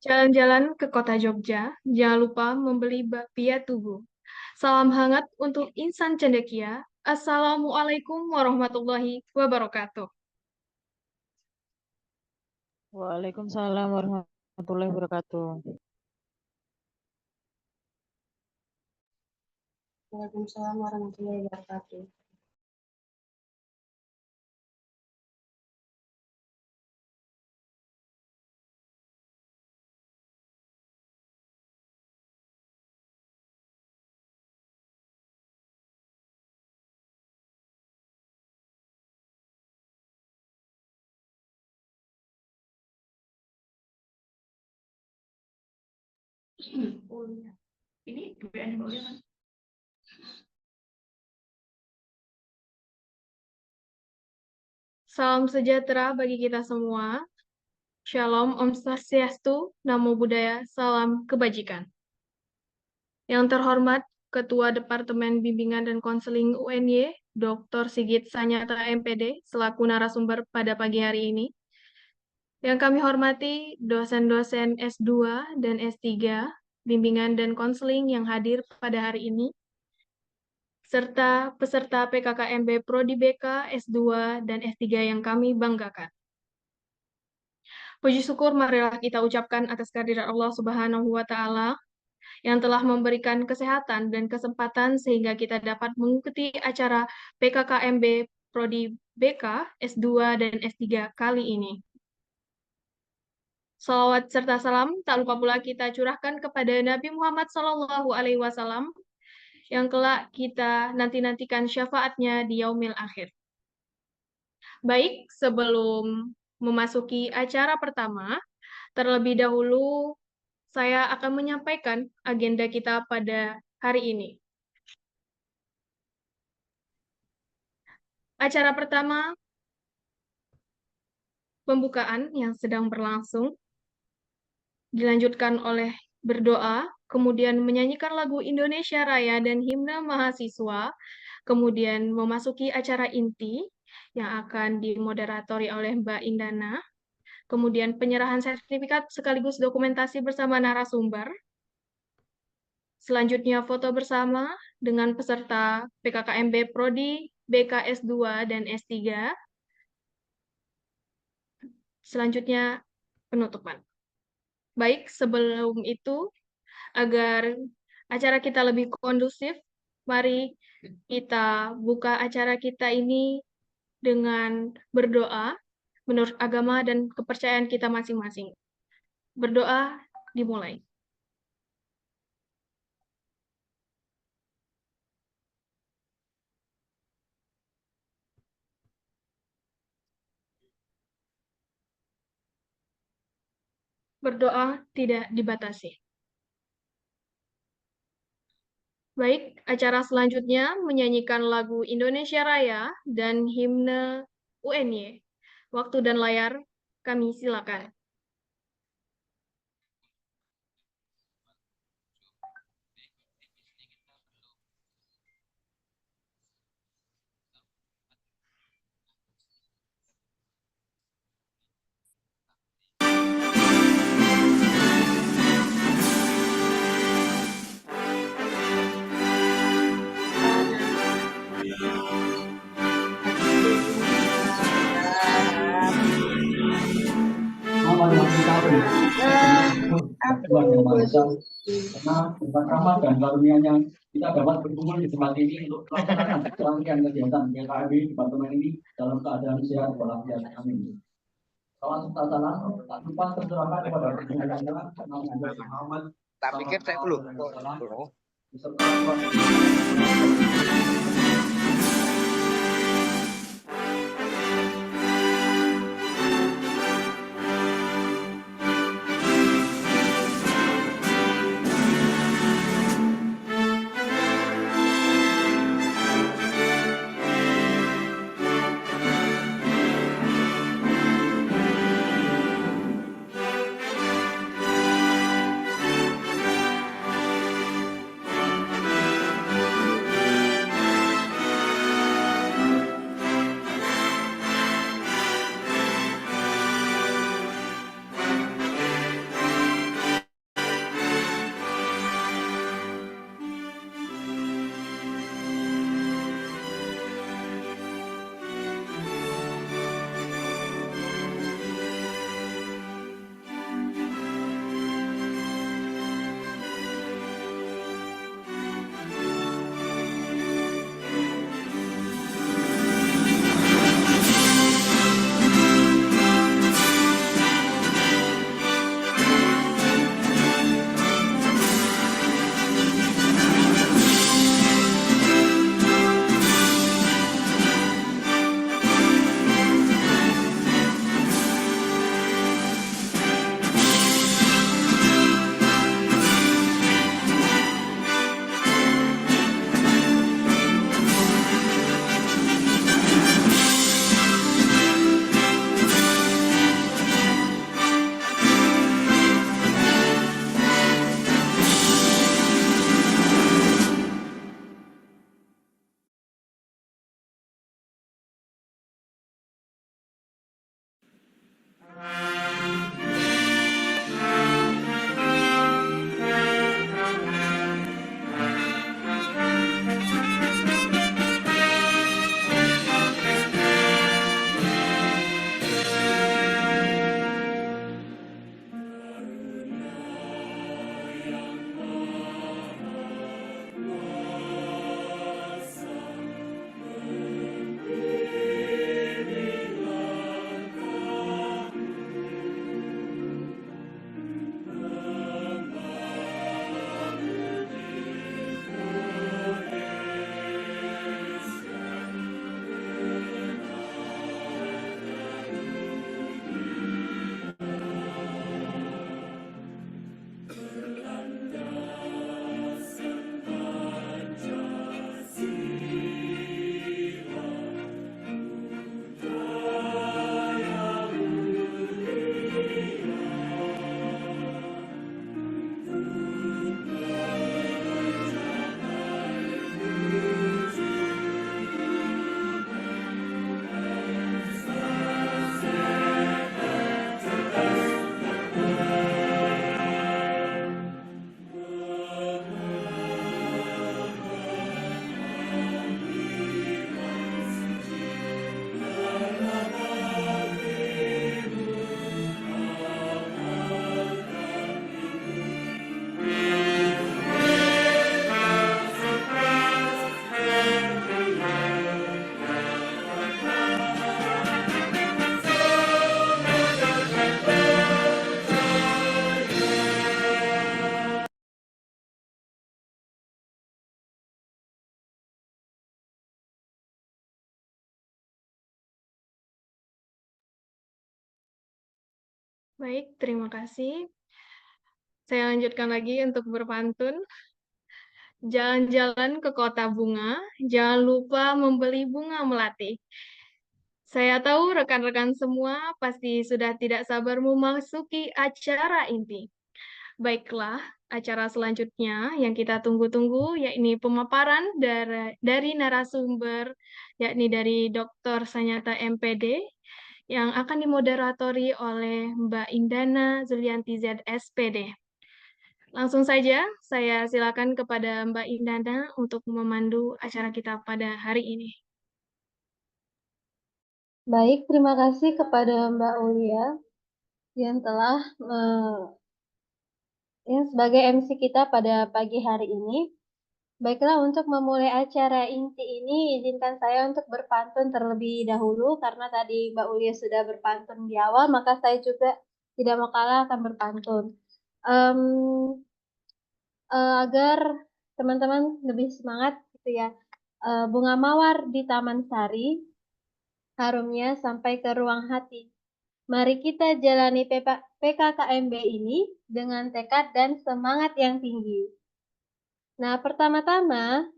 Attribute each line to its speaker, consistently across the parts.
Speaker 1: Jalan-jalan ke kota Jogja, jangan lupa membeli bakpia Tugu. Salam hangat untuk insan cendekia. Assalamualaikum warahmatullahi wabarakatuh.
Speaker 2: Waalaikumsalam warahmatullahi wabarakatuh.
Speaker 3: Waalaikumsalam warahmatullahi wabarakatuh.
Speaker 4: Oh iya. Ini WN boleh kan?
Speaker 1: Salam sejahtera bagi kita semua. Shalom, Om Swastiastu, Namo Buddhaya, Salam Kebajikan. Yang terhormat Ketua Departemen Bimbingan dan Konseling UNY, Dr. Sigit Sanyata MPD, selaku narasumber pada pagi hari ini. Yang kami hormati dosen-dosen S2 dan S3, Bimbingan dan Konseling yang hadir pada hari ini, serta peserta PKKMB Prodi BK, S2, dan S3 yang kami banggakan. Puji syukur marilah kita ucapkan atas kehadirat Allah Subhanahu wa Ta'ala yang telah memberikan kesehatan dan kesempatan sehingga kita dapat mengikuti acara PKKMB Prodi BK, S2, dan S3 kali ini. Salawat serta salam tak lupa pula kita curahkan kepada Nabi Muhammad SAW yang kelak kita nanti-nantikan syafaatnya di yaumil akhir. Baik, sebelum memasuki acara pertama, terlebih dahulu saya akan menyampaikan agenda kita pada hari ini. Acara pertama, pembukaan yang sedang berlangsung, dilanjutkan oleh berdoa, kemudian menyanyikan lagu Indonesia Raya dan himne mahasiswa, kemudian memasuki acara inti yang akan dimoderatori oleh Mbak Indana, kemudian penyerahan sertifikat sekaligus dokumentasi bersama narasumber, selanjutnya foto bersama dengan peserta PKKMB Prodi, BKS2, dan S3, selanjutnya penutupan. Baik, sebelum itu, agar acara kita lebih kondusif, mari kita buka acara kita ini dengan berdoa menurut agama dan kepercayaan kita masing-masing. Berdoa dimulai. Berdoa tidak dibatasi. Baik, acara selanjutnya menyanyikan lagu Indonesia Raya dan himne UNY. Waktu dan layar kami silakan.
Speaker 5: Karena berkat rahmat dan karunia-Nya kita dapat berkumpul di tempat ini untuk melaksanakan serangkaian kegiatan PKKMB departemen ini dalam keadaan sehat walafiat. Amin. Salam serta salam tak lupa terserahkan kepada Muhammad.
Speaker 6: Tak pikir saya belum.
Speaker 1: Baik, terima kasih. Saya lanjutkan lagi untuk berpantun. Jalan-jalan ke kota bunga, jangan lupa membeli bunga melati. Saya tahu rekan-rekan semua pasti sudah tidak sabar memasuki acara inti. Baiklah, acara selanjutnya yang kita tunggu-tunggu yakni pemaparan dari narasumber, yakni dari Dr. Sanyata MPD, yang akan dimoderatori oleh Mbak Indana Zulianti ZSPD. Langsung saja, saya silakan kepada Mbak Indana untuk memandu acara kita pada hari ini.
Speaker 3: Baik, terima kasih kepada Mbak Ulia yang telah yang sebagai MC kita pada pagi hari ini. Baiklah, untuk memulai acara inti ini, izinkan saya untuk berpantun terlebih dahulu, karena tadi Mbak Ulia sudah berpantun di awal, maka saya juga tidak mau kalah akan berpantun. Em, agar teman-teman lebih semangat gitu ya. Bunga mawar di Taman Sari, harumnya sampai ke ruang hati. Mari kita jalani PKKMB ini dengan tekad dan semangat yang tinggi. Nah, pertama-tama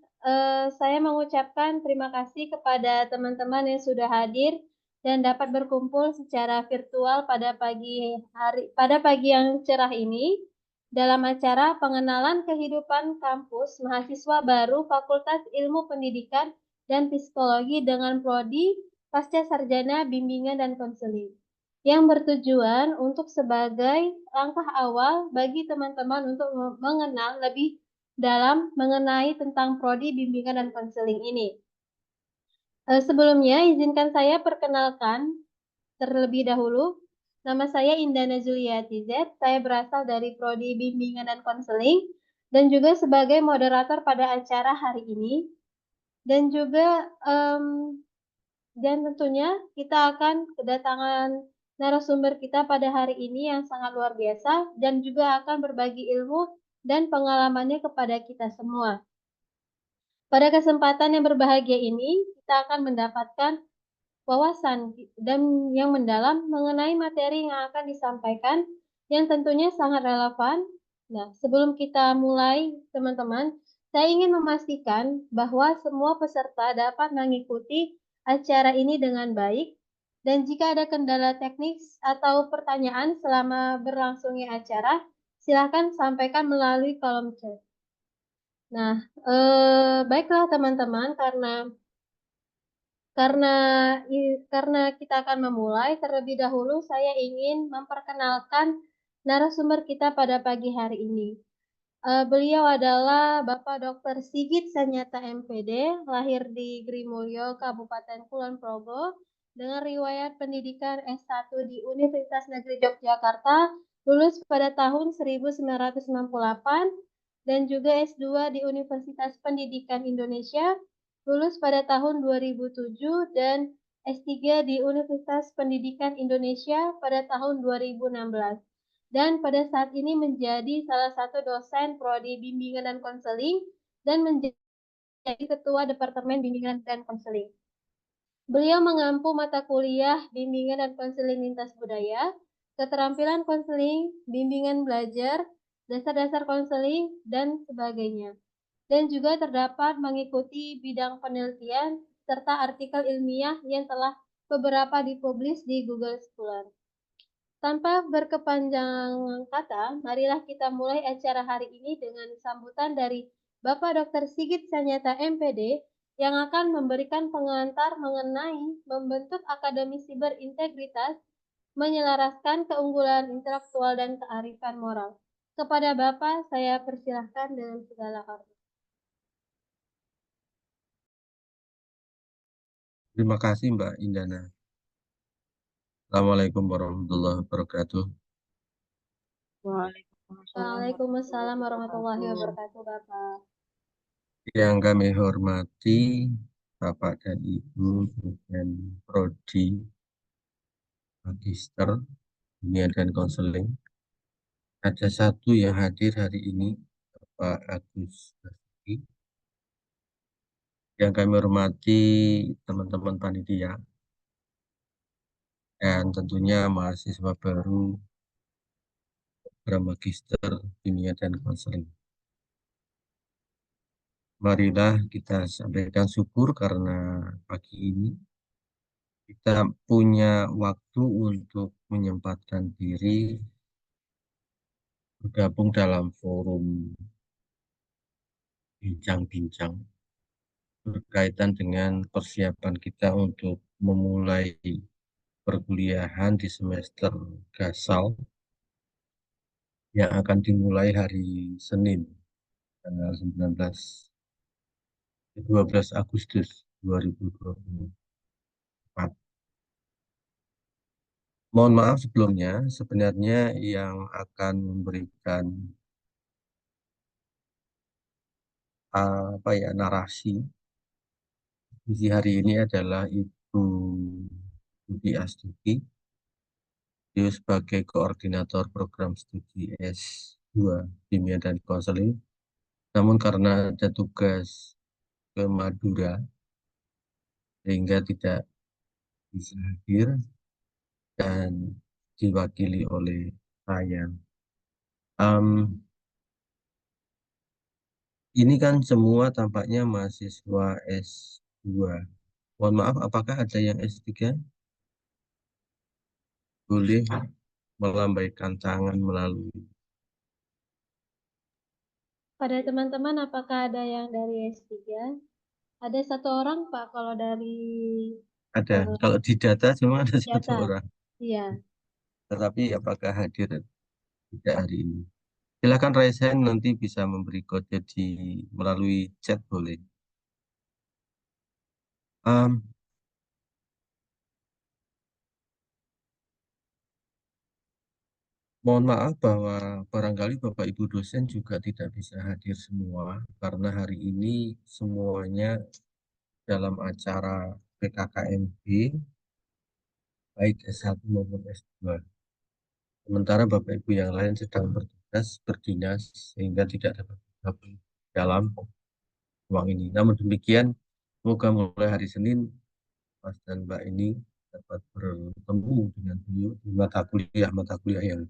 Speaker 3: saya mengucapkan terima kasih kepada teman-teman yang sudah hadir dan dapat berkumpul secara virtual pada pagi yang cerah ini dalam acara pengenalan kehidupan kampus mahasiswa baru Fakultas Ilmu Pendidikan dan Psikologi dengan prodi Pasca Sarjana Bimbingan dan Konseling yang bertujuan untuk sebagai langkah awal bagi teman-teman untuk mengenal lebih dalam mengenai tentang prodi bimbingan dan konseling ini. Sebelumnya, izinkan saya perkenalkan terlebih dahulu. Nama saya Indana Zuliati Z. Saya berasal dari prodi bimbingan dan konseling dan juga sebagai moderator pada acara hari ini. Dan juga dan tentunya kita akan kedatangan narasumber kita pada hari ini yang sangat luar biasa dan juga akan berbagi ilmu dan pengalamannya kepada kita semua. Pada kesempatan yang berbahagia ini, kita akan mendapatkan wawasan dan yang mendalam mengenai materi yang akan disampaikan yang tentunya sangat relevan. Nah, sebelum kita mulai, teman-teman, saya ingin memastikan bahwa semua peserta dapat mengikuti acara ini dengan baik dan jika ada kendala teknis atau pertanyaan selama berlangsungnya acara, silakan sampaikan melalui kolom chat. Nah, baiklah teman-teman, karena kita akan memulai, terlebih dahulu saya ingin memperkenalkan narasumber kita pada pagi hari ini. Beliau adalah Bapak Dr. Sigit Sanyata MPD, lahir di Grimulyo, Kabupaten Kulon Progo, dengan riwayat pendidikan S1 di Universitas Negeri Yogyakarta, lulus pada tahun 1998, dan juga S2 di Universitas Pendidikan Indonesia, lulus pada tahun 2007, dan S3 di Universitas Pendidikan Indonesia pada tahun 2016. Dan pada saat ini menjadi salah satu dosen prodi bimbingan dan konseling dan menjadi ketua Departemen Bimbingan dan Konseling. Beliau mengampu mata kuliah bimbingan dan konseling lintas budaya, keterampilan konseling, bimbingan belajar, dasar-dasar konseling, dan sebagainya. Dan juga terdapat mengikuti bidang penelitian serta artikel ilmiah yang telah beberapa dipublish di Google Scholar. Tanpa berkepanjangan kata, marilah kita mulai acara hari ini dengan sambutan dari Bapak Dr. Sigit Sanyata MPD yang akan memberikan pengantar mengenai membentuk akademisi berintegritas, menyelaraskan keunggulan intelektual dan kearifan moral. Kepada Bapak, saya persilahkan dengan segala hormat.
Speaker 6: Terima kasih Mbak Indana.
Speaker 2: Waalaikumsalam
Speaker 6: warahmatullahi wabarakatuh.
Speaker 3: Waalaikumsalam warahmatullahi wabarakatuh, Bapak.
Speaker 6: Yang kami hormati Bapak dan Ibu dan Prodi Magister Bimbingan dan Konseling. Ada satu yang hadir hari ini, Bapak Agus Basuki. Yang kami hormati teman-teman panitia dan tentunya mahasiswa baru program magister bimbingan dan konseling. Marilah kita sampaikan syukur karena pagi ini kita punya waktu untuk menyempatkan diri bergabung dalam forum bincang-bincang berkaitan dengan persiapan kita untuk memulai perkuliahan di semester Gasal yang akan dimulai hari Senin tanggal 12 Agustus 2024. Mohon maaf sebelumnya, sebenarnya yang akan memberikan narasi di hari ini adalah Ibu Budi Astuti, beliau sebagai koordinator program studi S2 Bimbingan dan Konseling. Namun karena ada tugas ke Madura, sehingga tidak bisa hadir dan diwakili oleh saya. Ini kan semua tampaknya mahasiswa S2. Mohon maaf, apakah ada yang S3? Boleh melambaikan tangan melalui.
Speaker 3: Pada teman-teman, apakah ada yang dari S3? Ada satu orang, Pak, kalau dari
Speaker 6: Ada, kalau di data cuma ada satu
Speaker 3: data.
Speaker 6: orang.
Speaker 3: Iya.
Speaker 6: Tetapi apakah hadir tidak hari ini? Silakan raise hand, nanti bisa memberi kode melalui chat boleh. Mohon maaf bahwa barangkali Bapak Ibu dosen juga tidak bisa hadir semua karena hari ini semuanya dalam acara PKKMB baik S1 maupun S2. Sementara Bapak Ibu yang lain sedang bertugas, berdinas sehingga tidak dapat bergabung dalam ruang ini. Namun demikian, semoga mulai hari Senin Mas dan Mbak ini dapat bertemu dengan beliau di mata kuliah yang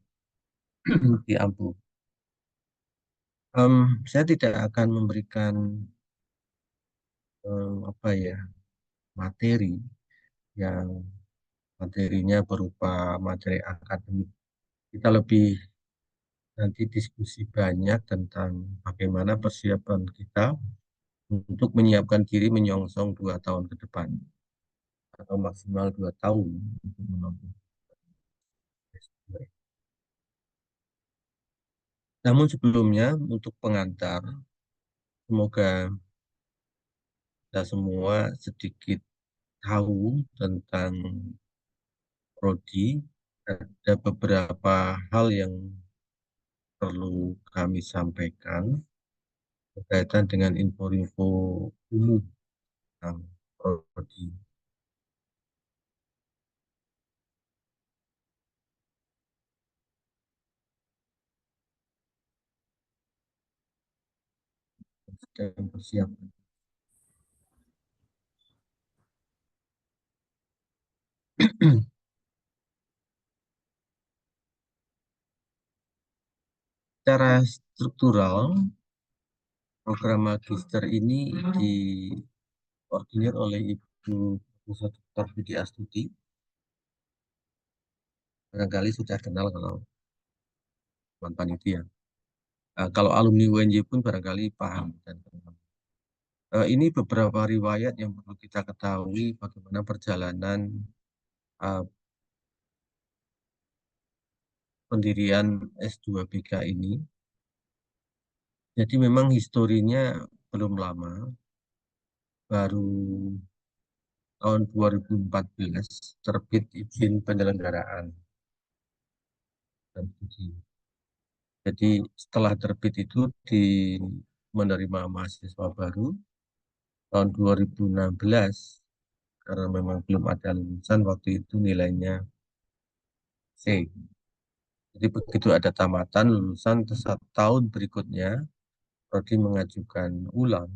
Speaker 6: diampu. Saya tidak akan memberikan materi yang materinya berupa materi akademik. Kita lebih nanti diskusi banyak tentang bagaimana persiapan kita untuk menyiapkan diri menyongsong 2 tahun ke depan atau maksimal 2 tahun untuk menempuh S2. Namun sebelumnya untuk pengantar, semoga kita semua sedikit tahu tentang prodi. Ada beberapa hal yang perlu kami sampaikan berkaitan dengan info-info umum tentang prodi. Dan persiapan. Secara struktural, program magister ini dikoordinir oleh Ibu Profesor Dr. Budi Astuti. Barangkali sudah kenal kalau teman panitia. Kalau alumni UNJ pun barangkali paham dan kenal. Ini beberapa riwayat yang perlu kita ketahui bagaimana perjalanan pendirian S2 BK ini. Jadi memang historinya belum lama, baru tahun 2014 terbit izin penyelenggaraan dan studi. Jadi setelah terbit itu menerima mahasiswa baru tahun 2016 karena memang belum ada lulusan waktu itu nilainya C. Jadi begitu ada tamatan lulusan 1 tahun berikutnya prodi mengajukan ulang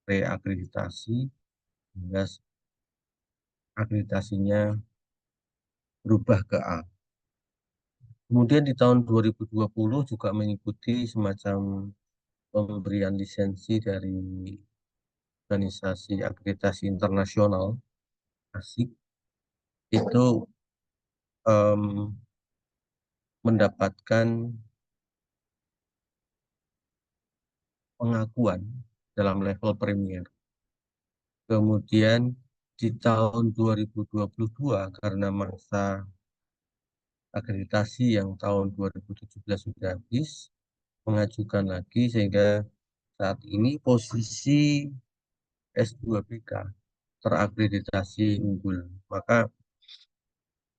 Speaker 6: reakreditasi hingga akreditasinya berubah ke A. Kemudian di tahun 2020 juga mengikuti semacam pemberian lisensi dari organisasi akreditasi internasional ASIK itu mendapatkan pengakuan dalam level premier. Kemudian di tahun 2022 karena masa akreditasi yang tahun 2017 sudah habis, mengajukan lagi sehingga saat ini posisi S2BK terakreditasi unggul. Maka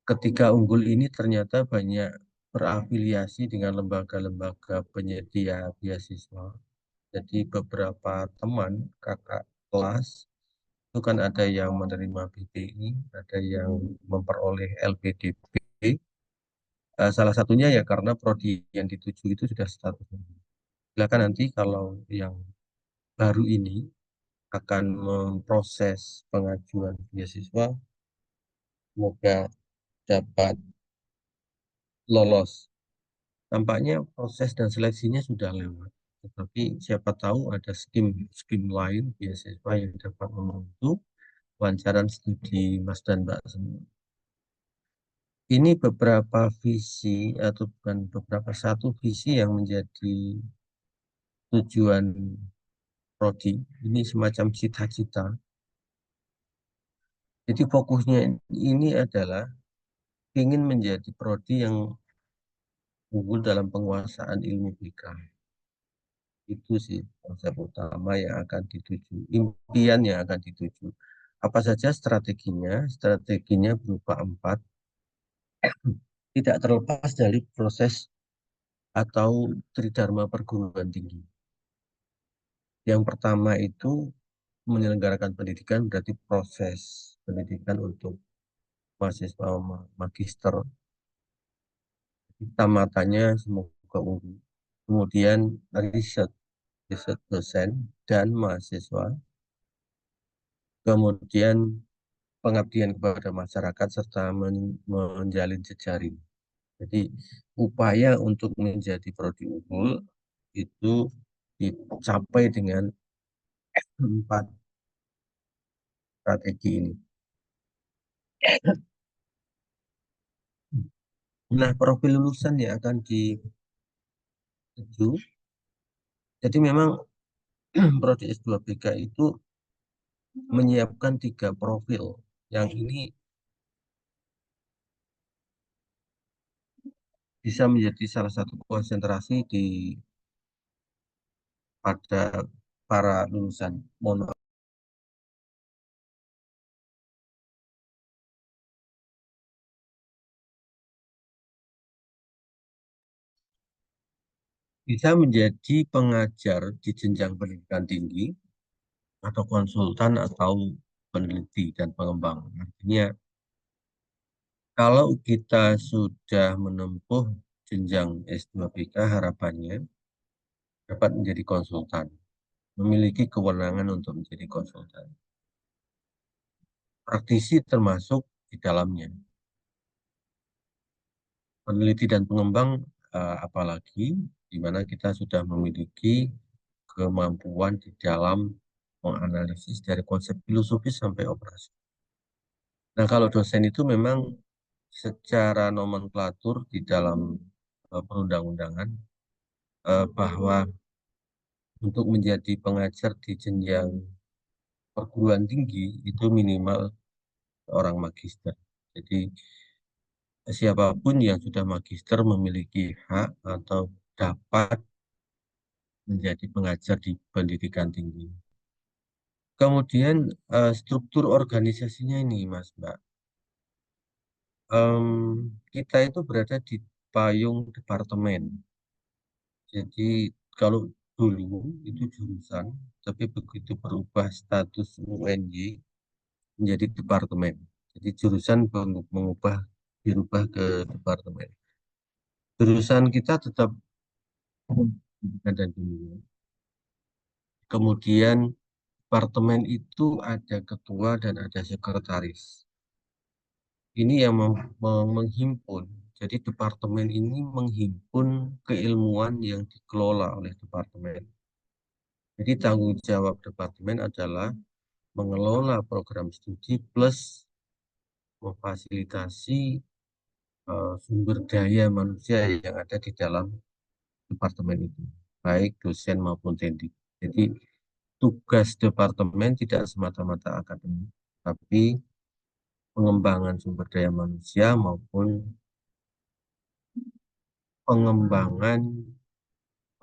Speaker 6: ketiga unggul ini ternyata banyak berafiliasi dengan lembaga-lembaga penyedia beasiswa. Jadi beberapa teman kakak kelas itu kan ada yang menerima BPI, ada yang memperoleh LPDP. Salah satunya ya karena prodi yang dituju itu sudah status. Silakan nanti kalau yang baru ini akan memproses pengajuan beasiswa, semoga dapat lolos. Tampaknya proses dan seleksinya sudah lewat, tetapi siapa tahu ada skim lain beasiswa yang dapat membantu lancaran studi Mas dan Mbak semua. Ini beberapa visi atau bukan beberapa satu visi yang menjadi tujuan prodi. Ini semacam cita-cita. Jadi fokusnya ini adalah ingin menjadi prodi yang unggul dalam penguasaan ilmu BK. Itu sih konsep utama yang akan dituju, impian yang akan dituju. Apa saja strateginya? Strateginya berupa 4. Tidak terlepas dari proses atau tridharma perguruan tinggi. Yang pertama itu menyelenggarakan pendidikan berarti proses pendidikan untuk mahasiswa magister. Tamatannya semoga unggul. Kemudian riset dosen dan mahasiswa. Kemudian pengabdian kepada masyarakat serta menjalin jejaring. Jadi upaya untuk menjadi prodi unggul itu dicapai dengan 4 strategi ini. Nah, profil lulusan yang akan dituju. Jadi memang prodi S2BK itu menyiapkan 3 profil. Yang ini bisa menjadi salah satu konsentrasi pada para lulusan. Mohon maaf. Bisa menjadi pengajar di jenjang pendidikan tinggi atau konsultan atau peneliti dan pengembang. Artinya kalau kita sudah menempuh jenjang S2BK harapannya dapat menjadi konsultan, memiliki kewenangan untuk menjadi konsultan. Praktisi termasuk di dalamnya. Peneliti dan pengembang apalagi di mana kita sudah memiliki kemampuan di dalam menganalisis dari konsep filosofis sampai operasi. Nah, kalau dosen itu memang secara nomenklatur di dalam perundang-undangan bahwa untuk menjadi pengajar di jenjang perguruan tinggi itu minimal orang magister. Jadi siapapun yang sudah magister memiliki hak atau dapat menjadi pengajar di pendidikan tinggi. Kemudian struktur organisasinya ini, Mas Mbak. Kita itu berada di payung departemen. Jadi kalau dulu itu jurusan, tapi begitu berubah status UNY menjadi departemen. Jadi jurusan dirubah ke departemen. Jurusan kita tetap pendidikan dan bimbingan. Kemudian departemen itu ada ketua dan ada sekretaris. Ini yang menghimpun Jadi departemen ini menghimpun keilmuan yang dikelola oleh departemen. Jadi tanggung jawab departemen adalah mengelola program studi plus memfasilitasi sumber daya manusia yang ada di dalam departemen itu, baik dosen maupun tendik. Jadi tugas departemen tidak semata-mata akademik, tapi pengembangan sumber daya manusia maupun pengembangan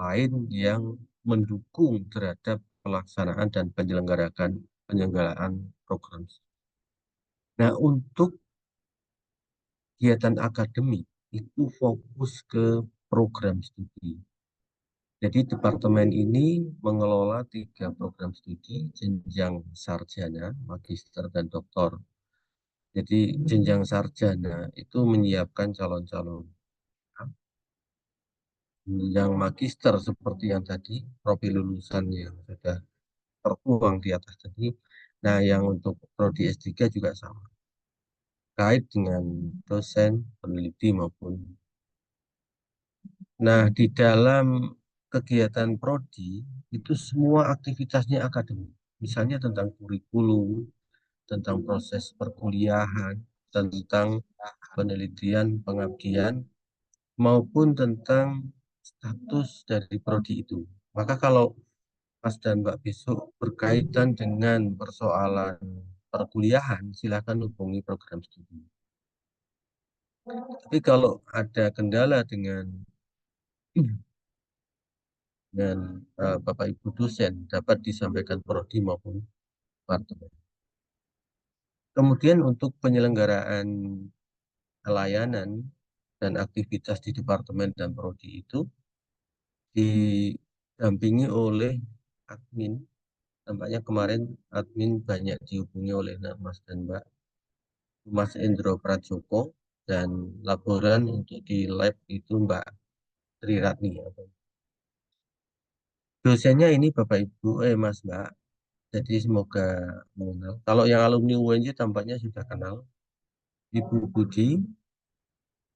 Speaker 6: lain yang mendukung terhadap pelaksanaan dan penyelenggaraan program. Nah, untuk kegiatan akademik itu fokus ke program studi. Jadi departemen ini mengelola 3 program studi jenjang sarjana, magister, dan doktor. Jadi jenjang sarjana itu menyiapkan calon-calon. Jenjang magister seperti yang tadi, profil lulusan yang sudah tertuang di atas tadi. Nah, yang untuk prodi S3 juga sama. Kait dengan dosen, peneliti maupun. Nah, di dalam kegiatan prodi itu semua aktivitasnya akademik. Misalnya tentang kurikulum, tentang proses perkuliahan, tentang penelitian, pengabdian, maupun tentang status dari prodi itu. Maka kalau Mas dan Mbak besok berkaitan dengan persoalan perkuliahan, silakan hubungi program studi. Tapi kalau ada kendala dengan Bapak Ibu dosen, dapat disampaikan prodi maupun departemen. Kemudian untuk penyelenggaraan layanan dan aktivitas di departemen dan prodi itu didampingi oleh admin. Tampaknya kemarin admin banyak dihubungi oleh Mas dan Mbak, Mas Endro Pratjoko, dan laporan untuk di lab itu Mbak Tri Ratni. Dosennya ini Bapak Ibu, Mas Mbak, jadi semoga mengenal. Kalau yang alumni UNJ tampaknya sudah kenal, Ibu Budi,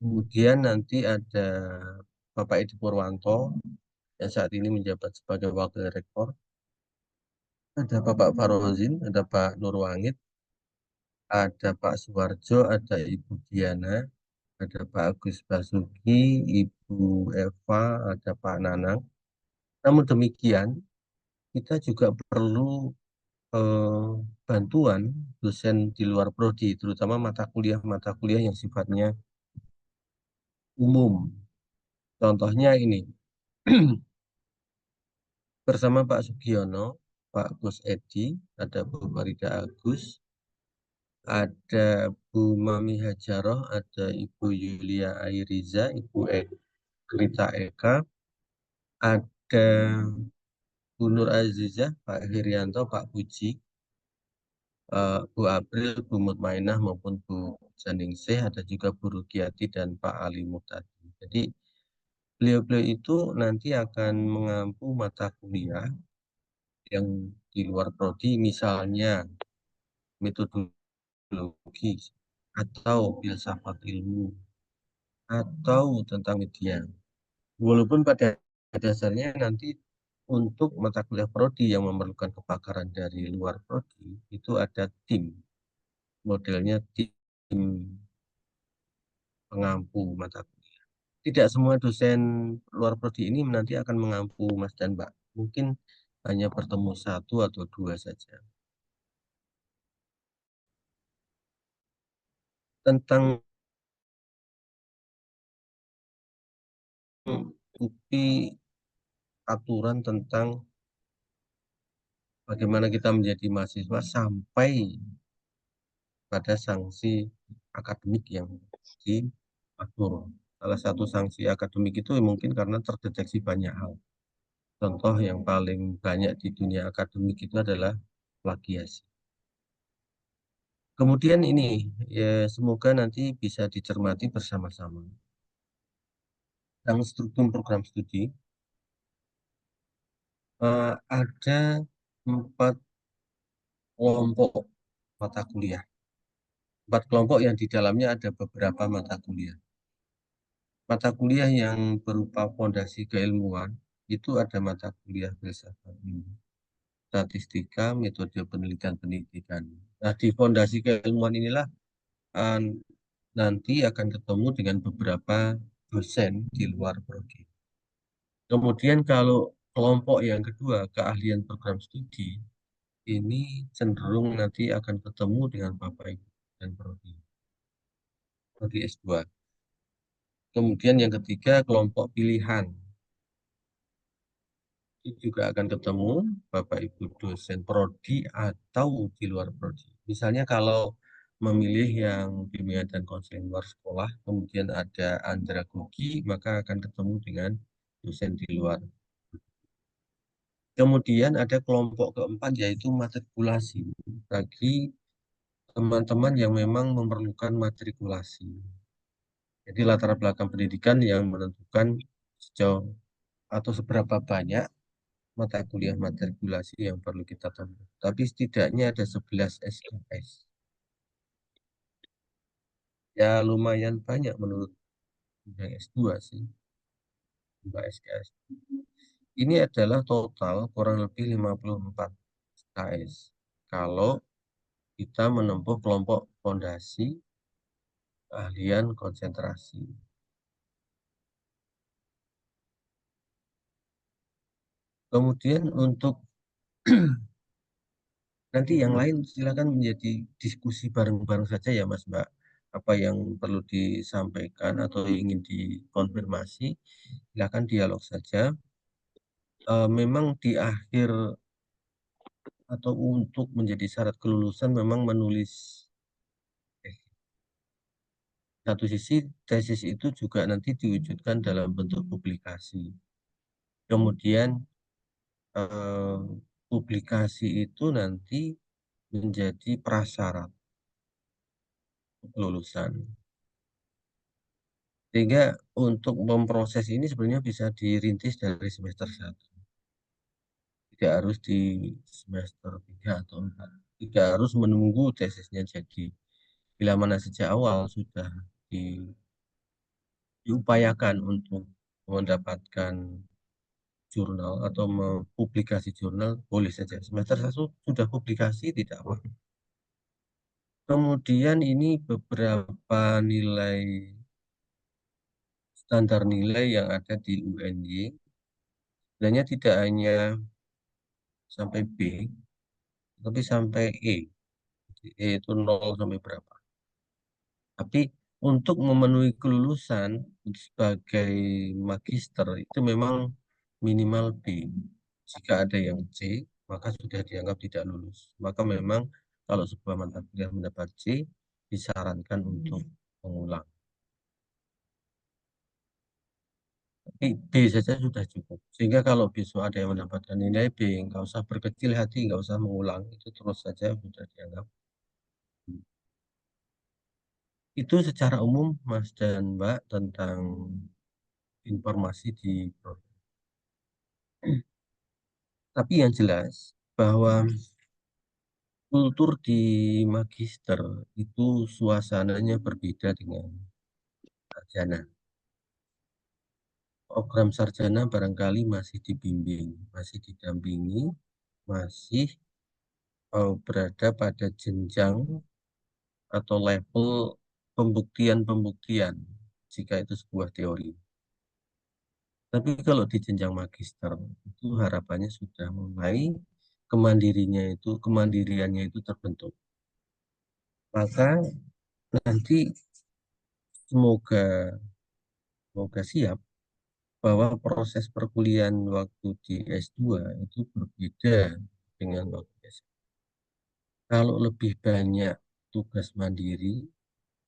Speaker 6: kemudian nanti ada Bapak Edi Purwanto, yang saat ini menjabat sebagai Wakil Rektor, ada Bapak Farozin, ada Pak Nurwangit, ada Pak Suwarjo, ada Ibu Diana, ada Pak Agus Basuki, Ibu Eva, ada Pak Nanang. Namun demikian, kita juga perlu bantuan dosen di luar prodi, terutama mata kuliah yang sifatnya umum. Contohnya ini, bersama Pak Sugiono, Pak Gus Edi, ada Bu Farida Agus, ada Bu Mami Hajaroh, ada Ibu Yulia Airiza, Ibu Grita Eka, ada Bu Nur Azizah, Pak Hirianto, Pak Puji, Bu April, Bu Mutmainah maupun Bu Janingsih, ada juga Bu Rukiati dan Pak Ali Muhtadi. Jadi beliau-beliau itu nanti akan mengampu mata kuliah yang di luar prodi, misalnya metodologi atau filsafat ilmu atau tentang media. Walaupun pada dasarnya nanti untuk mata kuliah prodi yang memerlukan kepakaran dari luar prodi itu ada tim, modelnya tim pengampu mata kuliah. Tidak semua dosen luar prodi ini nanti akan mengampu Mas dan Mbak. Mungkin hanya bertemu 1 atau 2 saja. Tentang bukti aturan tentang bagaimana kita menjadi mahasiswa sampai pada sanksi akademik yang diatur. Salah satu sanksi akademik itu mungkin karena terdeteksi banyak hal. Contoh yang paling banyak di dunia akademik itu adalah plagiasi. Kemudian ini, ya semoga nanti bisa dicermati bersama-sama. Yang struktur program studi, ada 4 kelompok mata kuliah. 4 kelompok yang di dalamnya ada beberapa mata kuliah. mata kuliah yang berupa fondasi keilmuan itu ada mata kuliah filsafat ilmu, statistika, metode penelitian pendidikan. Nah, di fondasi keilmuan inilah eh, nanti akan ketemu dengan beberapa dosen di luar prodi. Kemudian kalau kelompok yang kedua, keahlian program studi, ini cenderung nanti akan ketemu dengan Bapak Ibu dan prodi S2. Kemudian yang ketiga, kelompok pilihan. Itu juga akan ketemu Bapak Ibu dosen prodi atau di luar prodi. Misalnya kalau memilih yang bimbingan dan konseling luar sekolah, kemudian ada andragogi, maka akan ketemu dengan dosen di luar. Kemudian ada kelompok keempat yaitu matrikulasi bagi teman-teman yang memang memerlukan matrikulasi. Jadi latar belakang pendidikan yang menentukan sejauh atau seberapa banyak mata kuliah matrikulasi yang perlu kita tempuh. Tapi setidaknya ada 11 SKS. Ya lumayan banyak menurut yang S2 sih, 2 SKS. Ini adalah total kurang lebih 54 SKS. Kalau kita menempuh kelompok fondasi keahlian konsentrasi. Kemudian untuk nanti yang lain silakan menjadi diskusi bareng-bareng saja ya Mas Mbak. Apa yang perlu disampaikan atau ingin dikonfirmasi, silakan dialog saja. Memang di akhir atau untuk menjadi syarat kelulusan memang menulis satu sisi tesis itu juga nanti diwujudkan dalam bentuk publikasi. Kemudian publikasi itu nanti menjadi prasyarat kelulusan. Sehingga untuk memproses ini sebenarnya bisa dirintis dari semester 1. Tidak harus di semester 3 atau 4. Tidak harus menunggu tesisnya jadi. Bila mana sejak awal sudah diupayakan untuk mendapatkan jurnal atau mempublikasi jurnal, boleh saja. Semester 1 sudah publikasi, tidak apa. Kemudian ini beberapa nilai standar nilai yang ada di UNY. Sebenarnya tidak hanya sampai B, tapi sampai E. E itu 0 sampai berapa. Tapi untuk memenuhi kelulusan sebagai magister itu memang minimal B. Jika ada yang C, maka sudah dianggap tidak lulus. Maka memang kalau sebuah mata kuliah mendapat C, disarankan untuk mengulang. Tapi B saja sudah cukup. Sehingga kalau besok ada yang mendapatkan nilai B, nggak usah berkecil hati, nggak usah mengulang. Itu terus saja sudah dianggap. Itu secara umum, Mas dan Mbak, tentang informasi di program. Tapi yang jelas bahwa kultur di magister itu suasananya berbeda dengan sarjana. Program sarjana barangkali masih dibimbing, masih didampingi, masih berada pada jenjang atau level pembuktian-pembuktian jika itu sebuah teori. Tapi kalau di jenjang magister itu harapannya sudah mulai kemandiriannya itu terbentuk. Maka nanti semoga siap bahwa proses perkuliahan waktu di S2 itu berbeda dengan waktu S1. Kalau lebih banyak tugas mandiri,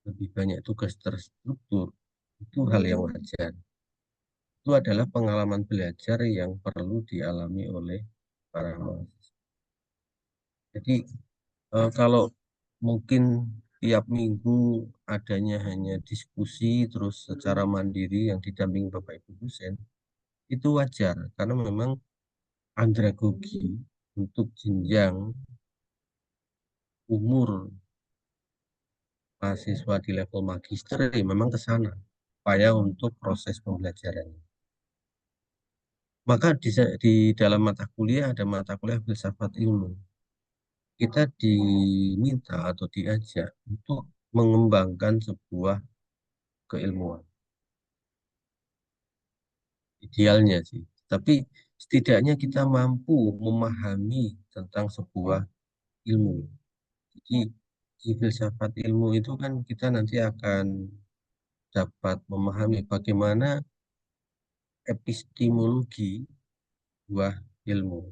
Speaker 6: lebih banyak tugas terstruktur, itu hal yang wajar. Itu adalah pengalaman belajar yang perlu dialami oleh para mahasiswa. Jadi kalau mungkin tiap minggu adanya hanya diskusi terus secara mandiri yang didampingi Bapak Ibu dosen, itu wajar karena memang andragogi untuk jenjang umur mahasiswa di level magister memang ke sana. upaya untuk proses pembelajaran. Maka di dalam mata kuliah ada mata kuliah filsafat ilmu. Kita diminta atau diajak untuk mengembangkan sebuah keilmuan. Idealnya sih. Tapi setidaknya kita mampu memahami tentang sebuah ilmu. Jadi di filsafat ilmu itu kan kita nanti akan dapat memahami bagaimana epistemologi buah ilmu,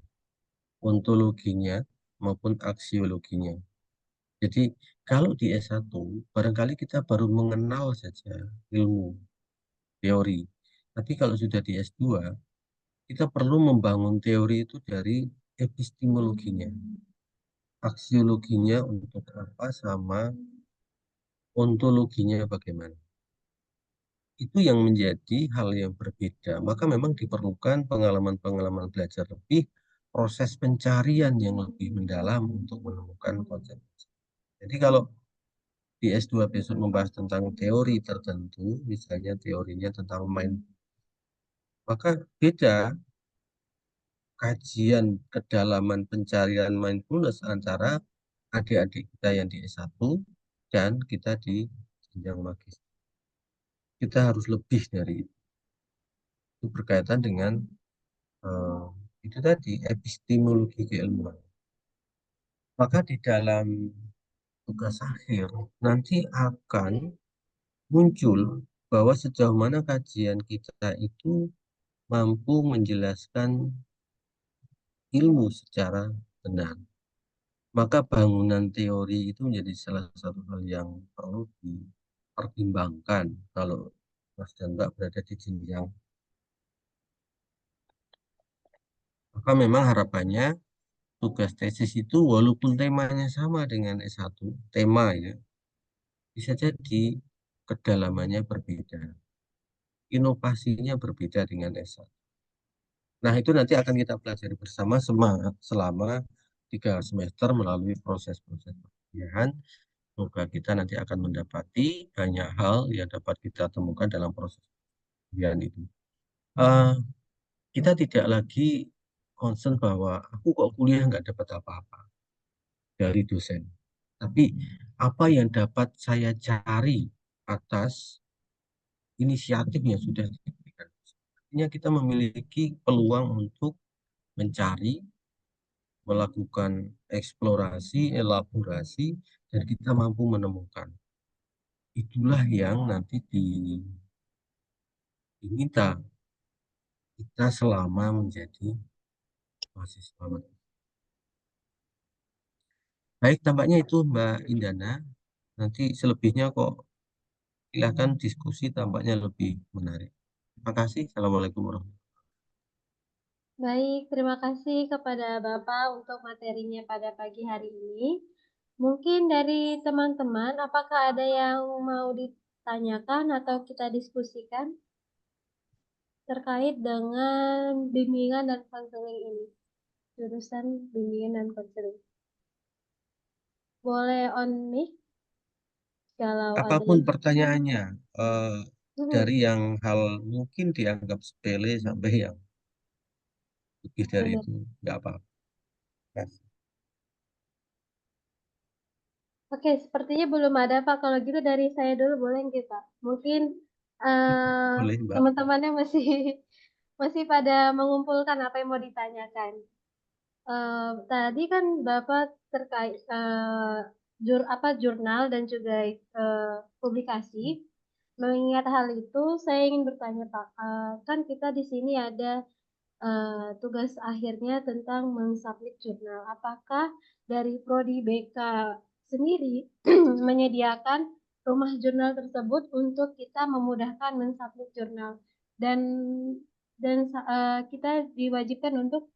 Speaker 6: ontologinya maupun aksiologinya. Jadi kalau di S1 barangkali kita baru mengenal saja ilmu, teori. Tapi kalau sudah di S2 kita perlu membangun teori itu dari epistemologinya, aksiologinya untuk apa sama ontologinya bagaimana. Itu yang menjadi hal yang berbeda. Maka memang diperlukan pengalaman-pengalaman belajar lebih, proses pencarian yang lebih mendalam untuk menemukan konsep. Jadi kalau di S2 besok membahas tentang teori tertentu, misalnya teorinya tentang mind, maka beda kajian kedalaman pencarian mindfulness antara adik-adik kita yang di S1 dan kita di jenjang magister. Kita harus lebih dari itu. Itu berkaitan dengan itu tadi epistemologi keilmuan. Maka di dalam tugas akhir nanti akan muncul bahwa sejauh mana kajian kita itu mampu menjelaskan ilmu secara benar. Maka bangunan teori itu menjadi salah satu hal yang perlu dipertimbangkan kalau Mas dan Mbak berada di jenjang. Maka memang harapannya tugas tesis itu walaupun temanya sama dengan S1, tema ya, bisa jadi kedalamannya berbeda. Inovasinya berbeda dengan S1. Nah, itu nanti akan kita pelajari bersama selama 3 semester melalui proses-proses perkuliahan. Semoga kita nanti akan mendapati banyak hal yang dapat kita temukan dalam proses perkuliahan itu. Kita tidak lagi concern bahwa aku kok kuliah nggak dapat apa-apa dari dosen. Tapi apa yang dapat saya cari atas inisiatif yang sudah diberikan. Artinya kita memiliki peluang untuk mencari, melakukan eksplorasi, elaborasi, dan kita mampu menemukan. Itulah yang nanti diminta kita selama menjadi mahasiswa. Baik, tampaknya itu Mbak Indana. Nanti selebihnya kok silakan diskusi tampaknya lebih menarik. Terima kasih. Assalamualaikum warahmatullahi
Speaker 3: Baik, terima kasih kepada Bapak untuk materinya pada pagi hari ini. Mungkin dari teman-teman, apakah ada yang mau ditanyakan atau kita diskusikan terkait dengan bimbingan dan konseling ini? Jurusan bimbingan dan konseling. Boleh on mic kalau ada
Speaker 6: Apapun
Speaker 3: yang...
Speaker 6: pertanyaannya, dari yang hal mungkin dianggap sepele sampai yang lebih dari
Speaker 3: Benar.
Speaker 6: itu, nggak apa-apa. Kasih.
Speaker 3: Oke, sepertinya belum ada Pak. Kalau gitu dari saya dulu boleh nggak Pak? Mungkin
Speaker 6: Boleh, Mbak.
Speaker 3: teman-temannya masih masih pada mengumpulkan apa yang mau ditanyakan. Tadi kan Bapak terkait jurnal dan juga publikasi. Mengingat hal itu, saya ingin bertanya Pak, kan kita di sini ada tugas akhirnya tentang mensubmit jurnal. Apakah dari Prodi BK sendiri menyediakan rumah jurnal tersebut untuk kita memudahkan mensubmit jurnal dan kita diwajibkan untuk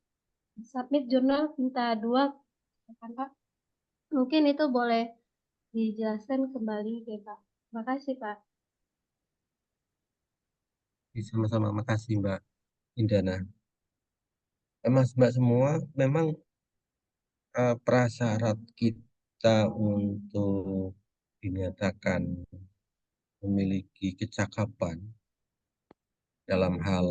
Speaker 3: submit jurnal minta dua kan Pak? Mungkin itu boleh dijelaskan kembali ya Pak. Terima kasih Pak.
Speaker 6: Sama-sama, makasih Mbak Indana. Mas Mbak semua, memang prasyarat kita untuk dinyatakan memiliki kecakapan dalam hal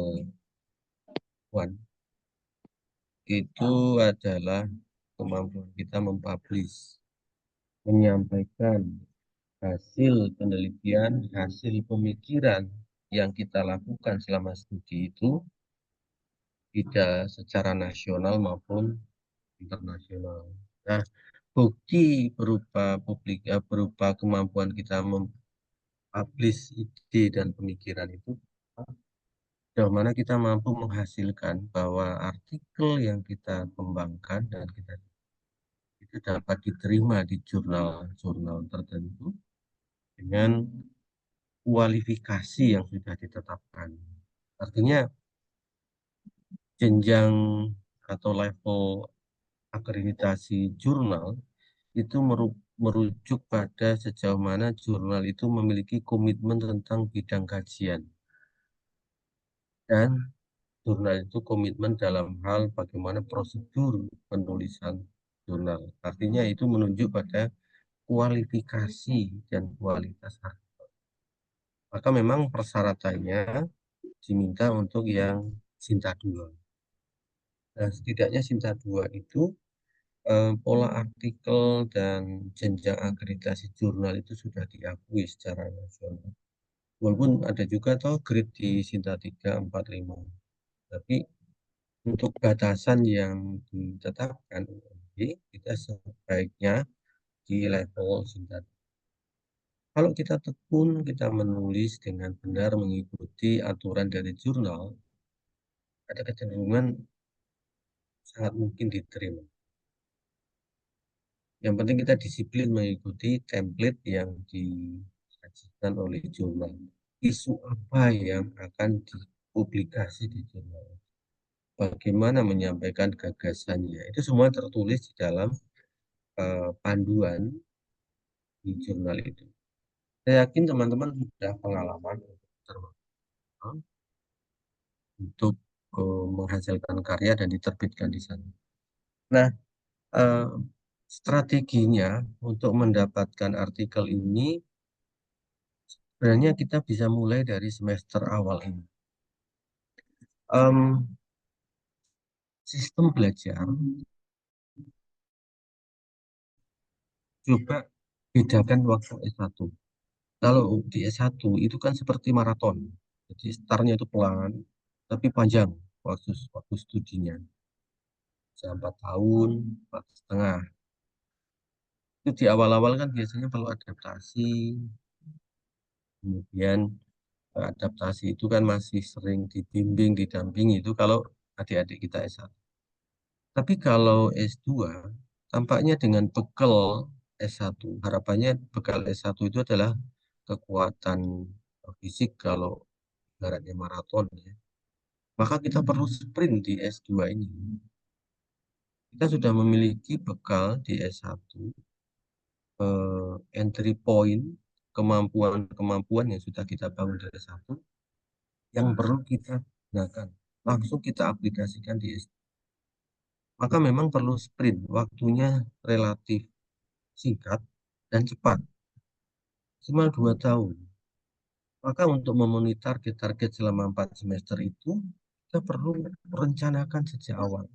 Speaker 6: itu adalah kemampuan kita mempublish, menyampaikan hasil penelitian, hasil pemikiran yang kita lakukan selama studi itu tidak secara nasional maupun internasional. Nah, bukti berupa kemampuan kita mempublish ide dan pemikiran itu sejauh mana kita mampu menghasilkan bahwa artikel yang kita kembangkan dan kita itu dapat diterima di jurnal-jurnal tertentu dengan kualifikasi yang sudah ditetapkan. Artinya jenjang atau level akreditasi jurnal itu merujuk pada sejauh mana jurnal itu memiliki komitmen tentang bidang kajian. Dan jurnal itu komitmen dalam hal bagaimana prosedur penulisan jurnal. Artinya itu menunjuk pada kualifikasi dan kualitas artikel. Maka memang persyaratannya diminta untuk yang Sinta 2. Nah, setidaknya Sinta 2 itu pola artikel dan jenjang akreditasi jurnal itu sudah diakui secara nasional. Walaupun ada juga toh grade di Sinta 3, 4, 5. Tapi untuk batasan yang ditetapkan kita sebaiknya di level Sinta. Kalau kita tekun, kita menulis dengan benar mengikuti aturan dari jurnal, ada kecenderungan sangat mungkin diterima. Yang penting kita disiplin mengikuti template yang disajikan oleh jurnal. Isu apa yang akan dipublikasi di jurnal? Bagaimana menyampaikan gagasannya? Itu semua tertulis di dalam panduan di jurnal itu. Saya yakin teman-teman sudah pengalaman untuk menghasilkan karya dan diterbitkan di sana. Nah, strateginya untuk mendapatkan artikel ini sebenarnya kita bisa mulai dari semester awal ini. Sistem belajar coba bedakan waktu S1. Kalau di S1 itu kan seperti maraton. Jadi startnya itu pelan, tapi panjang waktu studinya. Bisa 4 tahun, 4,5. Itu di awal-awal kan biasanya perlu adaptasi. Kemudian adaptasi itu kan masih sering dibimbing, didampingi itu kalau adik-adik kita S1. Tapi kalau S2, tampaknya dengan bekal S1, harapannya bekal S1 itu adalah kekuatan fisik kalau ibaratnya maraton ya. Maka kita perlu sprint di S2 ini. Kita sudah memiliki bekal di S1, entry point, kemampuan yang sudah kita bangun dari S1, yang perlu kita gunakan. Langsung kita aplikasikan di S2. Maka memang perlu sprint, waktunya relatif singkat dan cepat, cuma 2 tahun. Maka untuk memenuhi target-target selama 4 semester itu, kita perlu merencanakan sejak awal.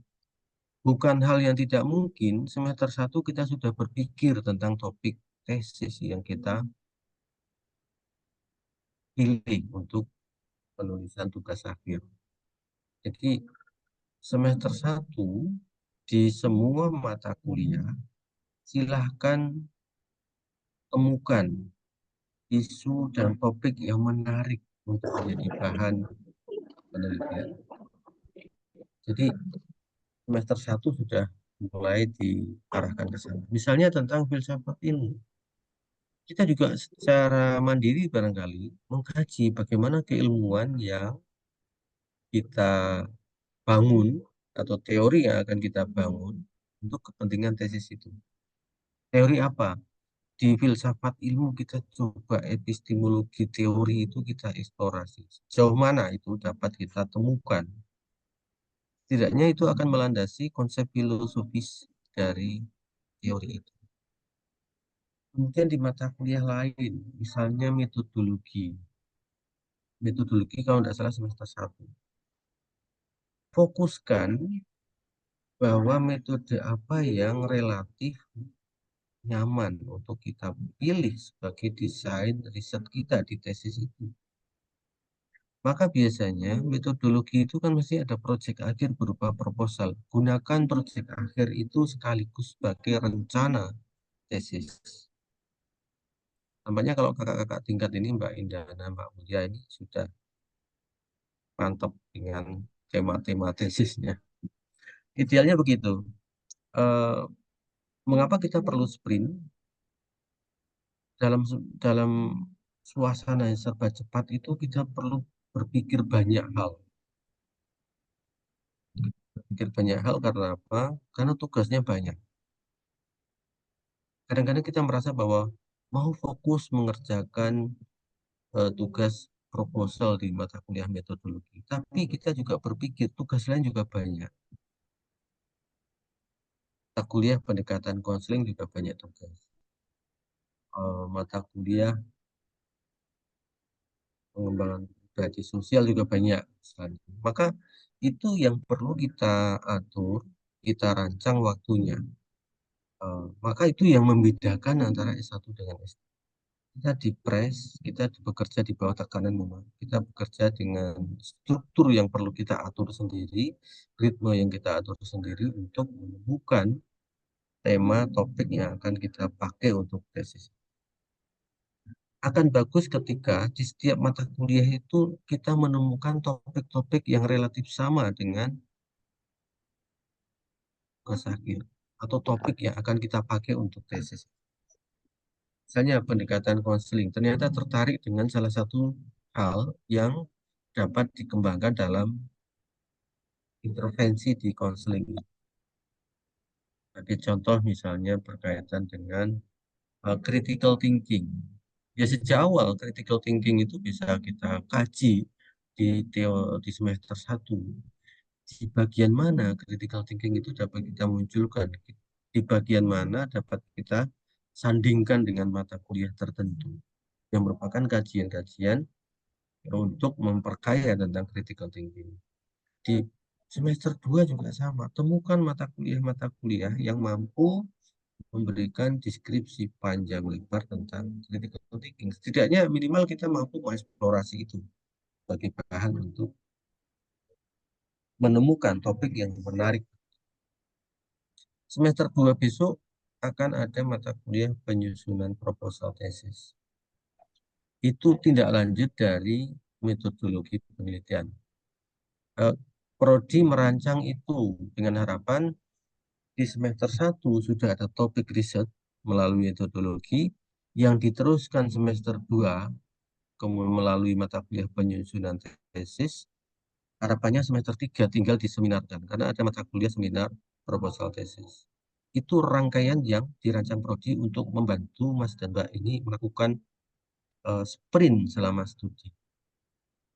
Speaker 6: Bukan hal yang tidak mungkin, semester 1 kita sudah berpikir tentang topik tesis yang kita pilih untuk penulisan tugas akhir. Jadi semester 1 di semua mata kuliah, silahkan temukan isu dan topik yang menarik untuk menjadi bahan penelitian. Jadi semester 1 sudah mulai diarahkan ke sana. Misalnya tentang filsafat ilmu. Kita juga secara mandiri barangkali mengkaji bagaimana keilmuan yang kita bangun atau teori yang akan kita bangun untuk kepentingan tesis itu. Teori apa? Di filsafat ilmu kita coba epistemologi teori itu kita eksplorasi. Sejauh mana itu dapat kita temukan. Setidaknya itu akan melandasi konsep filosofis dari teori itu. Kemudian di mata kuliah lain, misalnya metodologi. Metodologi kalau tidak salah semester 1. Fokuskan bahwa metode apa yang relatif nyaman untuk kita pilih sebagai desain riset kita di tesis itu. Maka biasanya metodologi itu kan mesti ada proyek akhir berupa proposal. Gunakan proyek akhir itu sekaligus sebagai rencana tesis. Nampaknya kalau kakak-kakak tingkat ini Mbak Indah dan Mbak Mulia ini sudah mantap dengan tema-tema tesisnya. Idealnya begitu. Eh, Mengapa kita perlu sprint? Dalam suasana yang serba cepat itu kita perlu berpikir banyak hal. Berpikir banyak hal karena apa? Karena tugasnya banyak. Kadang-kadang kita merasa bahwa mau fokus mengerjakan tugas proposal di mata kuliah metodologi, tapi kita juga berpikir tugas lain juga banyak. Mata kuliah pendekatan konseling juga banyak tugas. Mata kuliah pengembangan pribadi sosial juga banyak. Maka itu yang perlu kita atur, kita rancang waktunya. Maka itu yang membedakan antara S1 dengan S2. Kita dipres, kita bekerja di bawah tekanan memang. Kita bekerja dengan struktur yang perlu kita atur sendiri, ritme yang kita atur sendiri untuk menemukan tema topik yang akan kita pakai untuk tesis. Akan bagus ketika di setiap mata kuliah itu kita menemukan topik-topik yang relatif sama dengan tugas akhir atau topik yang akan kita pakai untuk tesis. Misalnya pendekatan konseling, ternyata tertarik dengan salah satu hal yang dapat dikembangkan dalam intervensi di konseling. Sebagai contoh misalnya berkaitan dengan critical thinking. Ya sejak awal critical thinking itu bisa kita kaji di semester 1. Di bagian mana critical thinking itu dapat kita munculkan, di bagian mana dapat kita sandingkan dengan mata kuliah tertentu yang merupakan kajian-kajian untuk memperkaya tentang critical thinking. Di semester 2 juga sama, temukan mata kuliah yang mampu memberikan deskripsi panjang lebar tentang critical thinking. Setidaknya minimal kita mampu mengeksplorasi itu sebagai bahan untuk menemukan topik yang menarik. Semester 2 besok akan ada mata kuliah penyusunan proposal tesis. Itu tindak lanjut dari metodologi penelitian. Prodi merancang itu dengan harapan di semester 1 sudah ada topik riset melalui metodologi yang diteruskan semester 2 kemudian melalui mata kuliah penyusunan tesis. Harapannya semester 3 tinggal diseminarkan karena ada mata kuliah seminar proposal tesis. Itu rangkaian yang dirancang prodi untuk membantu Mas dan Mbak ini melakukan sprint selama studi.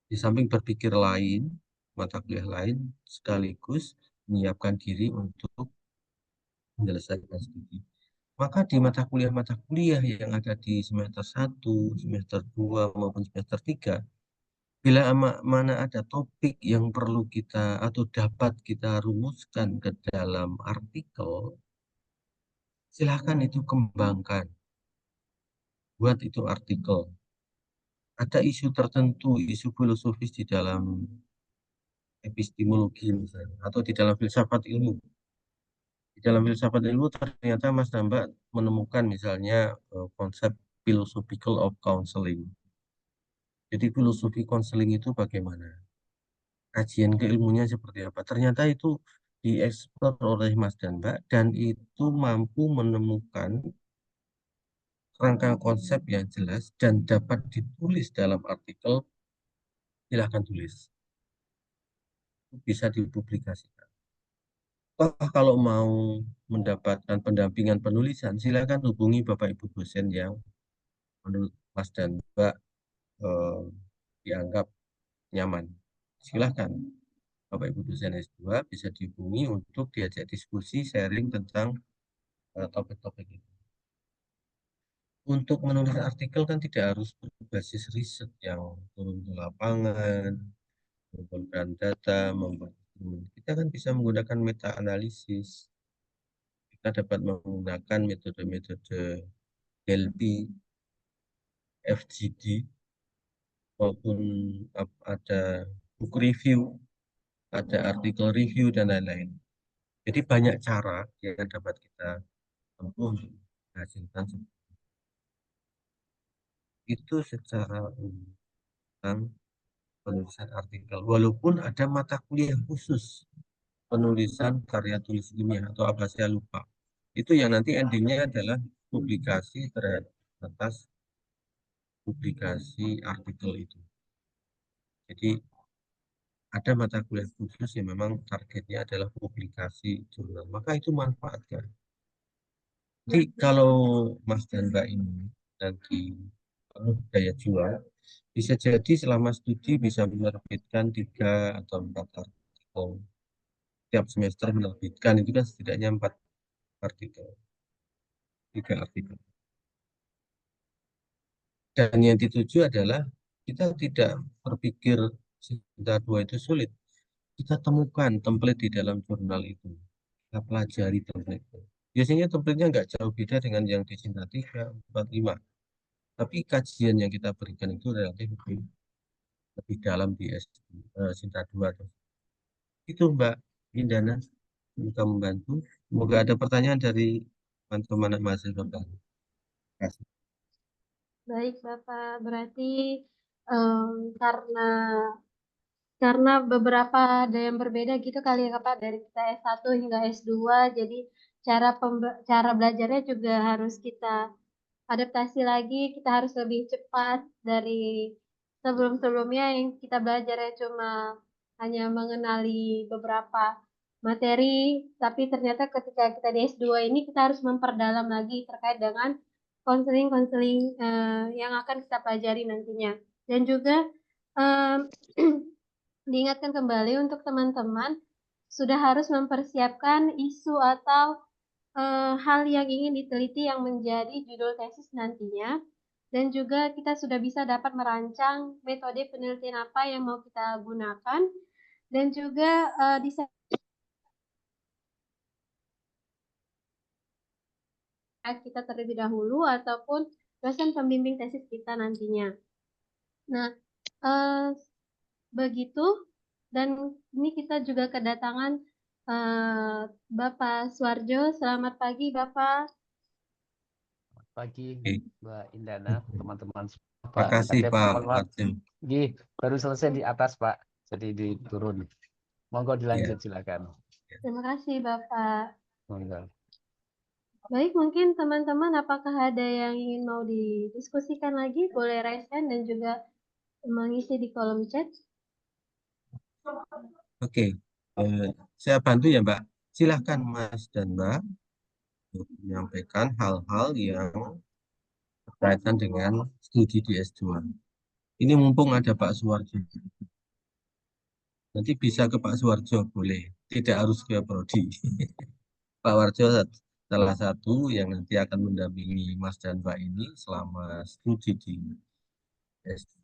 Speaker 6: Di samping berpikir lain, mata kuliah lain, sekaligus menyiapkan diri untuk menyelesaikan studi. Maka di mata kuliah yang ada di semester 1, semester 2, maupun semester 3, bila mana ada topik yang perlu kita atau dapat kita rumuskan ke dalam artikel, silahkan itu kembangkan. Buat itu artikel. Ada isu tertentu, isu filosofis di dalam epistemologi misalnya, atau di dalam filsafat ilmu. Di dalam filsafat ilmu ternyata Mas Nambak menemukan misalnya konsep philosophical of counseling. Jadi filosofi konseling itu bagaimana? Kajian keilmuannya seperti apa? Ternyata itu dieksplor oleh Mas dan Mbak dan itu mampu menemukan rangka konsep yang jelas dan dapat ditulis dalam artikel, silahkan tulis. Bisa dipublikasikan. Kalau mau mendapatkan pendampingan penulisan, silakan hubungi Bapak Ibu dosen yang menurut Mas dan Mbak dianggap nyaman. Silakan Bapak Ibu dosen S2 bisa dihubungi untuk diajak diskusi, sharing tentang topik-topik itu. Untuk menulis artikel kan tidak harus berbasis riset yang turun ke lapangan, mengumpulkan data, membuat instrumen. Kita kan bisa menggunakan meta analisis. Kita dapat menggunakan metode-metode LP, FGD, maupun ada book review, ada artikel review, dan lain-lain. Jadi banyak cara yang dapat kita tempuh untuk menghasilkan itu secara umum tentang penulisan artikel. Walaupun ada mata kuliah khusus penulisan karya tulis ilmiah atau apa saya lupa. Itu yang nanti endingnya adalah publikasi terhadap atas publikasi artikel itu. Jadi ada mata kuliah khusus yang memang targetnya adalah publikasi jurnal. Maka itu manfaatkan. Jadi kalau Mas dan Mbak ini nanti daya jual, bisa jadi selama studi bisa menerbitkan 3 atau 4 artikel. Tiap semester menerbitkan itu kan setidaknya 4 artikel, 3 artikel. Dan yang dituju adalah kita tidak berpikir Sinta 2 itu sulit. Kita temukan template di dalam jurnal itu. Kita pelajari template itu. Biasanya template-nya nggak jauh beda dengan yang di Sinta 3, 4, 5. Tapi kajian yang kita berikan itu relatif lebih dalam di Sinta 2. Itu Mbak Indana, semoga membantu. Semoga ada pertanyaan dari teman-teman mahasiswa baru. Terima kasih.
Speaker 3: Baik, Bapak. Berarti karena beberapa ada yang berbeda gitu kali ya Kak, dari kita S1 hingga S2, jadi cara belajarnya juga harus kita adaptasi lagi, kita harus lebih cepat dari sebelum-sebelumnya yang kita belajarnya cuma hanya mengenali beberapa materi, tapi ternyata ketika kita di S2 ini kita harus memperdalam lagi terkait dengan konseling-konseling yang akan kita pelajari nantinya. Dan juga em, diingatkan kembali untuk teman-teman sudah harus mempersiapkan isu atau hal yang ingin diteliti yang menjadi judul tesis nantinya. Dan juga kita sudah bisa dapat merancang metode penelitian apa yang mau kita gunakan. Dan juga di saat kita terlebih dahulu ataupun dosen pembimbing tesis kita nantinya. Nah, eh, begitu. Dan ini kita juga kedatangan Bapak Suarjo. Selamat pagi, Bapak.
Speaker 7: Pagi
Speaker 6: Oke.
Speaker 7: Mbak Indana, teman-teman semua.
Speaker 6: Terima
Speaker 7: Pak
Speaker 6: kasih
Speaker 7: Kadep,
Speaker 6: Pak
Speaker 7: mohon maaf.
Speaker 6: Arjun.
Speaker 7: Gih, baru selesai di atas Pak, jadi diturun. Monggo dilanjut
Speaker 6: Ya.
Speaker 7: silakan.
Speaker 3: Terima kasih, Bapak.
Speaker 7: Monggo.
Speaker 3: Baik, mungkin teman-teman apakah ada yang ingin mau didiskusikan lagi? Boleh raise hand dan juga mengisi di kolom chat.
Speaker 6: Oke, saya bantu ya Mbak. Silahkan Mas dan Mbak untuk menyampaikan hal-hal yang berkaitan dengan studi di S2. Ini mumpung ada Pak Suwarjo. Nanti bisa ke Pak Suwarjo, boleh. Tidak harus ke Prodi. Pak Warjo salah satu yang nanti akan mendampingi Mas dan Mbak ini selama studi di S2.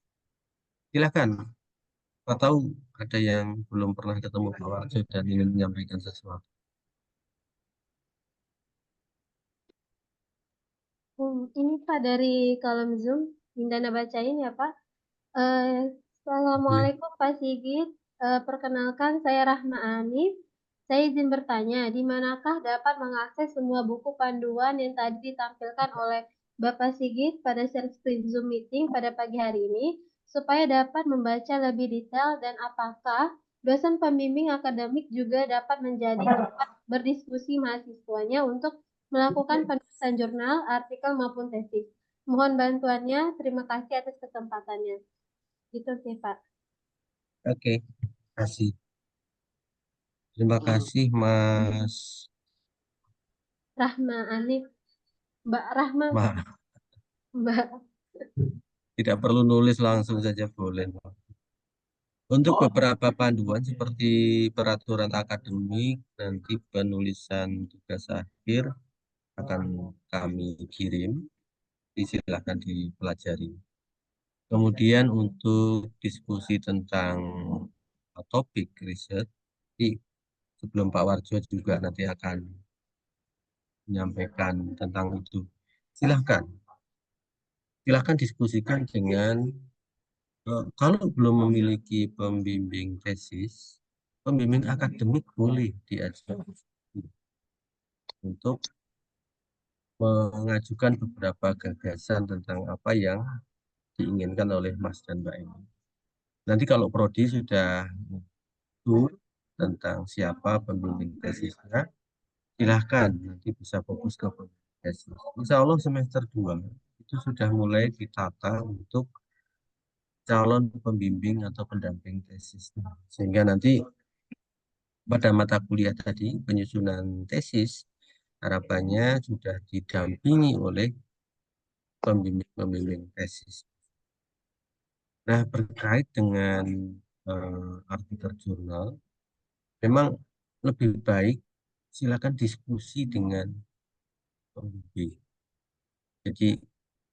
Speaker 6: Silahkan. Pak tahu ada yang belum pernah ketemu Pak Warjo dan ingin menyampaikan sesuatu.
Speaker 3: Ini Pak dari kolom Zoom, Indana bacain ya Pak. Assalamualaikum Pak Sigit. Perkenalkan saya Rahma Anif. Saya izin bertanya, di manakah dapat mengakses semua buku panduan yang tadi ditampilkan oleh Bapak Sigit pada sesi Zoom meeting pada pagi hari ini, supaya dapat membaca lebih detail dan apakah dosen pembimbing akademik juga dapat menjadi tempat berdiskusi mahasiswanya untuk melakukan penulisan jurnal, artikel maupun tesis. Mohon bantuannya. Terima kasih atas kesempatannya. Gitu sih, Pak.
Speaker 6: Oke, kasih. Terima kasih Mas
Speaker 3: Rahma Anif. Mbak Rahma. Mbak.
Speaker 6: Tidak perlu nulis, langsung saja boleh. Untuk beberapa panduan seperti peraturan akademik, nanti penulisan tugas akhir akan kami kirim. Silakan dipelajari. Kemudian untuk diskusi tentang topik riset, sebelum Pak Warjo juga nanti akan menyampaikan tentang itu. Silahkan diskusikan dengan kalau belum memiliki pembimbing tesis, pembimbing akademik boleh diajak untuk mengajukan beberapa gagasan tentang apa yang diinginkan oleh Mas dan Mbak ini. Nanti kalau prodi sudah tahu tentang siapa pembimbing tesisnya, silahkan nanti bisa fokus ke pembimbing tesis. Insya Allah semester 2 itu sudah mulai ditata untuk calon pembimbing atau pendamping tesis. Sehingga nanti pada mata kuliah tadi, penyusunan tesis, harapannya sudah didampingi oleh pembimbing tesis. Nah, berkait dengan artikel jurnal, memang lebih baik silakan diskusi dengan pembimbing. Jadi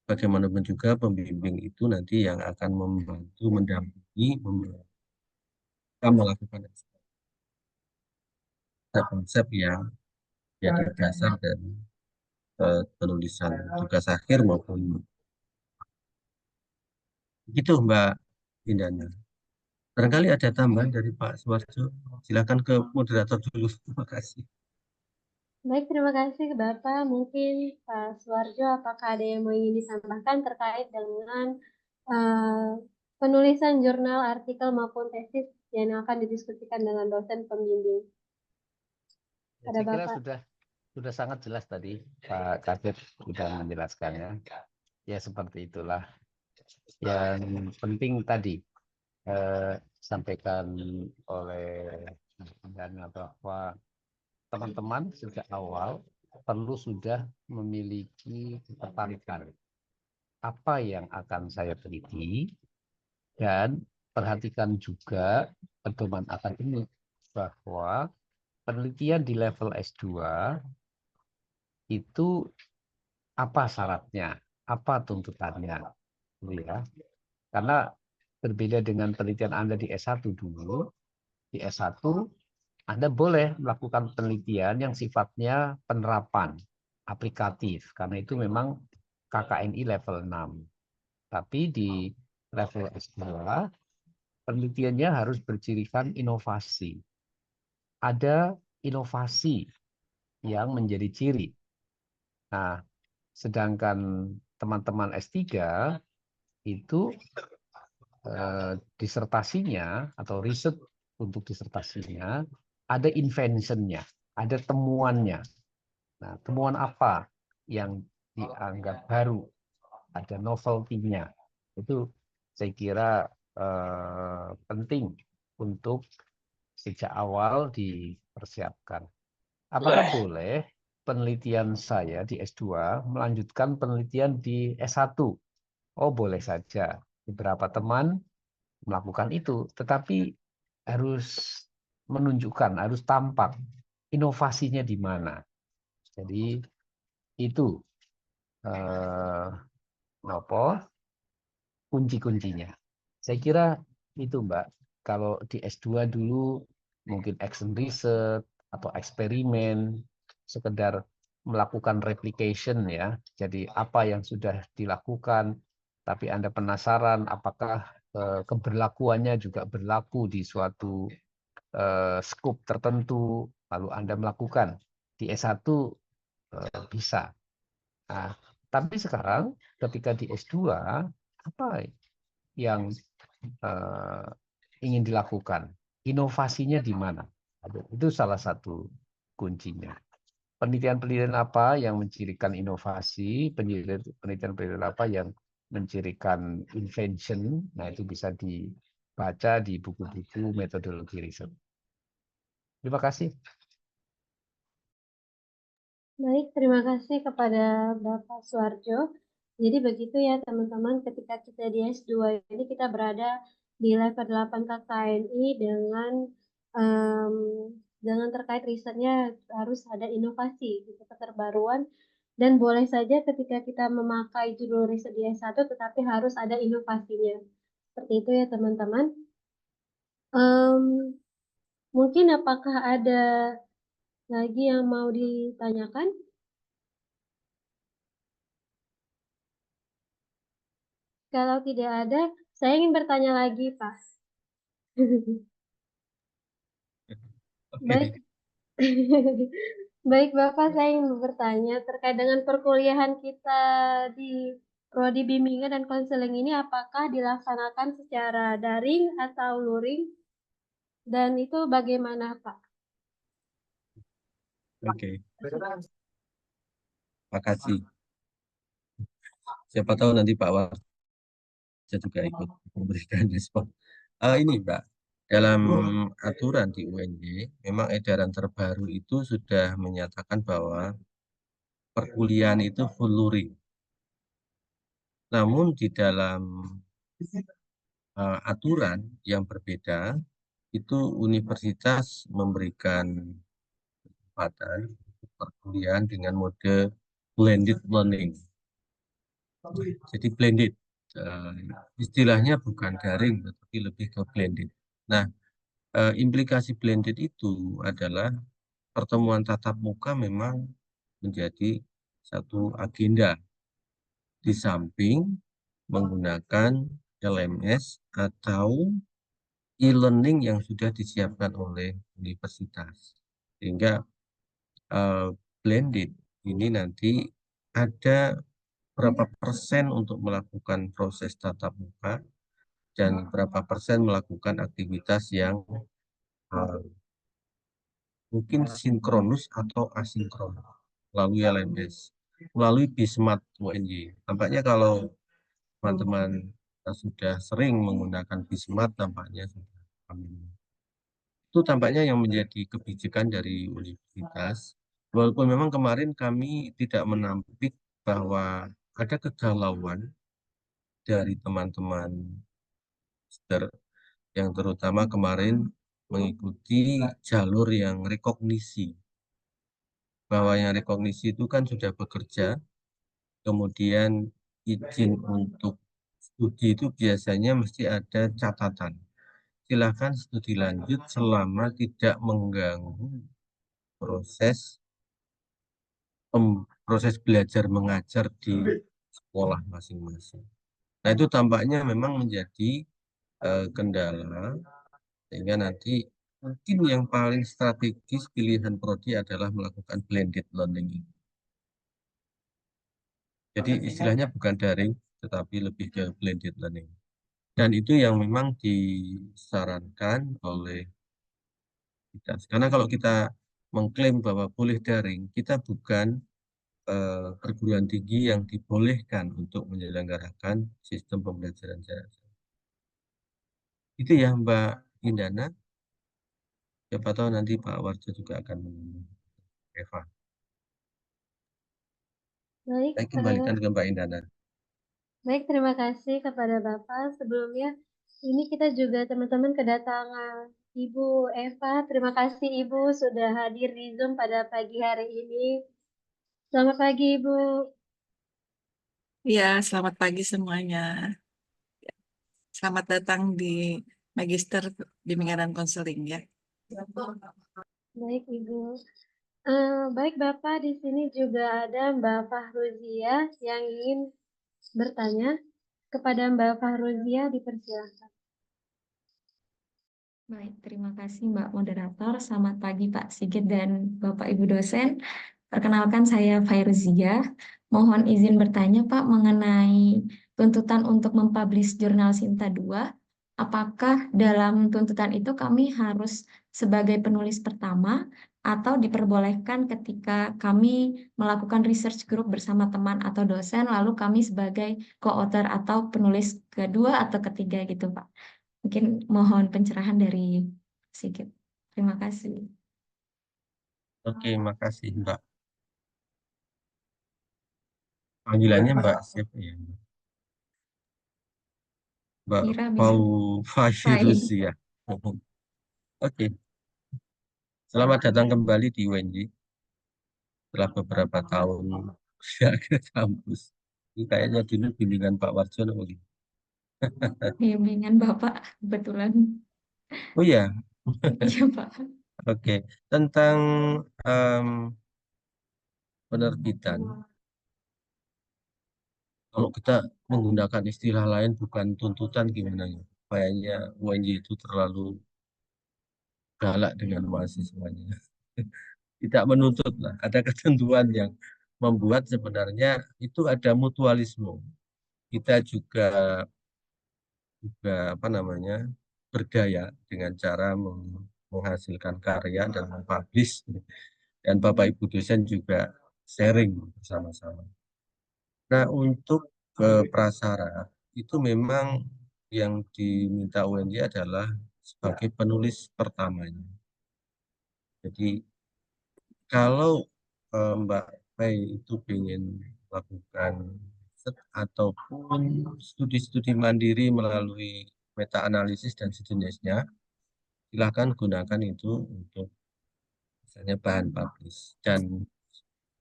Speaker 6: bagaimanapun juga pembimbing itu nanti yang akan membantu mendampingi melakukan konsep yang jadi dasar dari penulisan tugas akhir maupun begitu Mbak Indana. Barangkali ada tambahan dari Pak Suwarjo. Silakan ke moderator dulu. Terima kasih.
Speaker 3: Baik, terima kasih Bapak. Mungkin Pak Suwarjo, apakah ada yang mau ingin ditambahkan terkait dengan penulisan jurnal, artikel maupun tesis yang akan didiskusikan dengan dosen pembimbing?
Speaker 7: Ya,
Speaker 3: Ada
Speaker 7: saya kira
Speaker 3: Bapak.
Speaker 7: sudah sangat jelas tadi Pak Kabir sudah menjelaskannya. Ya seperti itulah. Yang penting tadi sampaikan oleh dan bahwa teman-teman sejak awal perlu sudah memiliki ketertarikan apa yang akan saya teliti dan perhatikan juga pedoman akademik bahwa penelitian di level S2 itu apa syaratnya, apa tuntutannya, gitu ya. Karena berbeda dengan penelitian Anda di S1 dulu, di S1 Anda boleh melakukan penelitian yang sifatnya penerapan, aplikatif, karena itu memang KKNI level 6. Tapi di level S2, penelitiannya harus bercirikan inovasi. Ada inovasi yang menjadi ciri. Nah, sedangkan teman-teman S3 itu disertasinya atau riset untuk disertasinya ada inventionnya, ada temuannya. Nah, temuan apa yang dianggap baru, ada novelty-nya. Itu saya kira penting untuk sejak awal dipersiapkan. Apakah boleh penelitian saya di S2 melanjutkan penelitian di S1? Oh, boleh saja. Beberapa teman melakukan itu, tetapi harus menunjukkan, harus tampak inovasinya di mana. Jadi itu kunci-kuncinya. Saya kira itu Mbak. Kalau di S2 dulu mungkin action research atau eksperimen, sekedar melakukan replication ya. Jadi apa yang sudah dilakukan, tapi Anda penasaran apakah keberlakuannya juga berlaku di suatu scope tertentu, lalu Anda melakukan. Di S1 bisa. Nah, tapi sekarang ketika di S2, apa yang ingin dilakukan? Inovasinya di mana? Itu salah satu kuncinya. Penelitian-penelitian apa yang mencirikan inovasi, penelitian-penelitian apa yang mencirikan invention, nah itu bisa dibaca di buku-buku metodologi riset. Terima kasih.
Speaker 3: Baik, terima kasih kepada Bapak Suwarjo. Jadi begitu ya teman-teman, ketika kita di S2 ini kita berada di level 8 KKNI dengan terkait risetnya harus ada inovasi, gitu, keterbaruan Dan boleh saja ketika kita memakai judul riset di S1, tetapi harus ada inovasinya. Seperti itu ya teman-teman. Em, Mungkin apakah ada lagi yang mau ditanyakan? Kalau tidak ada, saya ingin bertanya lagi, Pak.
Speaker 6: Oke.
Speaker 3: Baik. Baik, Bapak, saya ingin bertanya terkait dengan perkuliahan kita di Prodi Bimbingan dan Konseling ini, apakah dilaksanakan secara daring atau luring? Dan itu bagaimana, Pak?
Speaker 6: Oke, makasih. Siapa tahu nanti Pak Warja juga ikut memberikan respon. Ini Mbak, dalam aturan di UNJ, memang edaran terbaru itu sudah menyatakan bahwa perkuliahan itu full luring. Namun di dalam aturan yang berbeda, itu universitas memberikan kesempatan perkuliahan dengan mode blended learning. Jadi blended, istilahnya bukan daring, tetapi lebih ke blended. Nah, implikasi blended itu adalah pertemuan tatap muka memang menjadi satu agenda di samping menggunakan LMS atau e-learning yang sudah disiapkan oleh universitas. Sehingga blended ini nanti ada berapa persen untuk melakukan proses tatap muka dan berapa persen melakukan aktivitas yang uh, mungkin sinkronus atau asinkron melalui LMS, melalui Bismart UNY. Tampaknya kalau teman-teman sudah sering menggunakan Bismart, tampaknya sudah familiar. Itu tampaknya yang menjadi kebijakan dari universitas. Walaupun memang kemarin kami tidak menampik bahwa ada kegalauan dari teman-teman yang terutama kemarin mengikuti jalur yang rekognisi. Bahwa yang rekognisi itu kan sudah bekerja, kemudian izin untuk studi itu biasanya mesti ada catatan. Silakan studi lanjut selama tidak mengganggu proses proses belajar mengajar di sekolah masing-masing. Nah, itu tampaknya memang menjadi kendala, sehingga nanti mungkin yang paling strategis pilihan prodi adalah melakukan blended learning. Jadi istilahnya bukan daring, tetapi lebih ke blended learning. Dan itu yang memang disarankan oleh kita. Karena kalau kita mengklaim bahwa boleh daring, kita bukan perguruan tinggi yang dibolehkan untuk menyelenggarakan sistem pembelajaran jarak jauh. Itu ya Mbak Indana. Siapa tahu nanti Pak Warjo juga akan menanya. Eva.
Speaker 3: Baik,
Speaker 6: Saya kembalikan ke Mbak Indana.
Speaker 3: baik, terima kasih kepada Bapak. Sebelumnya, ini kita juga teman-teman kedatangan Ibu Eva. Terima kasih Ibu sudah hadir di Zoom pada pagi hari ini. Selamat pagi Ibu.
Speaker 4: Ya, selamat pagi semuanya. Selamat datang di Magister Bimbingan dan Konseling ya.
Speaker 3: Baik Ibu. Baik Bapak, di sini juga ada Mbak Fahruzia yang ingin bertanya. Kepada Mbak Fahruzia, dipersilakan.
Speaker 8: Baik, terima kasih Mbak Moderator. Selamat pagi Pak Sigit dan Bapak Ibu dosen. Perkenalkan saya Fairuzia. Mohon izin bertanya Pak mengenai tuntutan untuk mempublish jurnal Sinta 2. Apakah dalam tuntutan itu kami harus sebagai penulis pertama atau diperbolehkan ketika kami melakukan research group bersama teman atau dosen lalu kami sebagai co-author atau penulis kedua atau ketiga gitu Pak. Mungkin mohon pencerahan dari Sigit. Terima kasih.
Speaker 6: Oke, makasih Mbak. Panggilannya Mbak siapa ya? Mbak
Speaker 8: Kira bisa.
Speaker 6: Fairuz ya. Oke. Selamat datang kembali di UNJ. Setelah beberapa tahun nggak ke kampus. Ini kayaknya dulu bimbingan Pak Warjono begitu.
Speaker 8: Bimbingan Bapak kebetulan.
Speaker 6: Oh iya,
Speaker 8: Iya Pak.
Speaker 6: oke. Tentang em, penerbitan, kalau kita menggunakan istilah lain bukan tuntutan gimana ya? Kayaknya UNY itu terlalu galak dengan mahasiswanya. Tidak menuntut lah, ada ketentuan yang membuat sebenarnya itu ada mutualisme. Kita juga apa namanya berdaya dengan cara menghasilkan karya dan mempublish. Dan Bapak Ibu dosen juga sharing bersama-sama. Nah, untuk prasyarat itu memang yang diminta UNJ adalah sebagai penulis pertamanya. Jadi kalau Mbak Pei itu ingin melakukan riset ataupun studi-studi mandiri melalui meta-analisis dan sejenisnya, silakan gunakan itu untuk misalnya bahan publish dan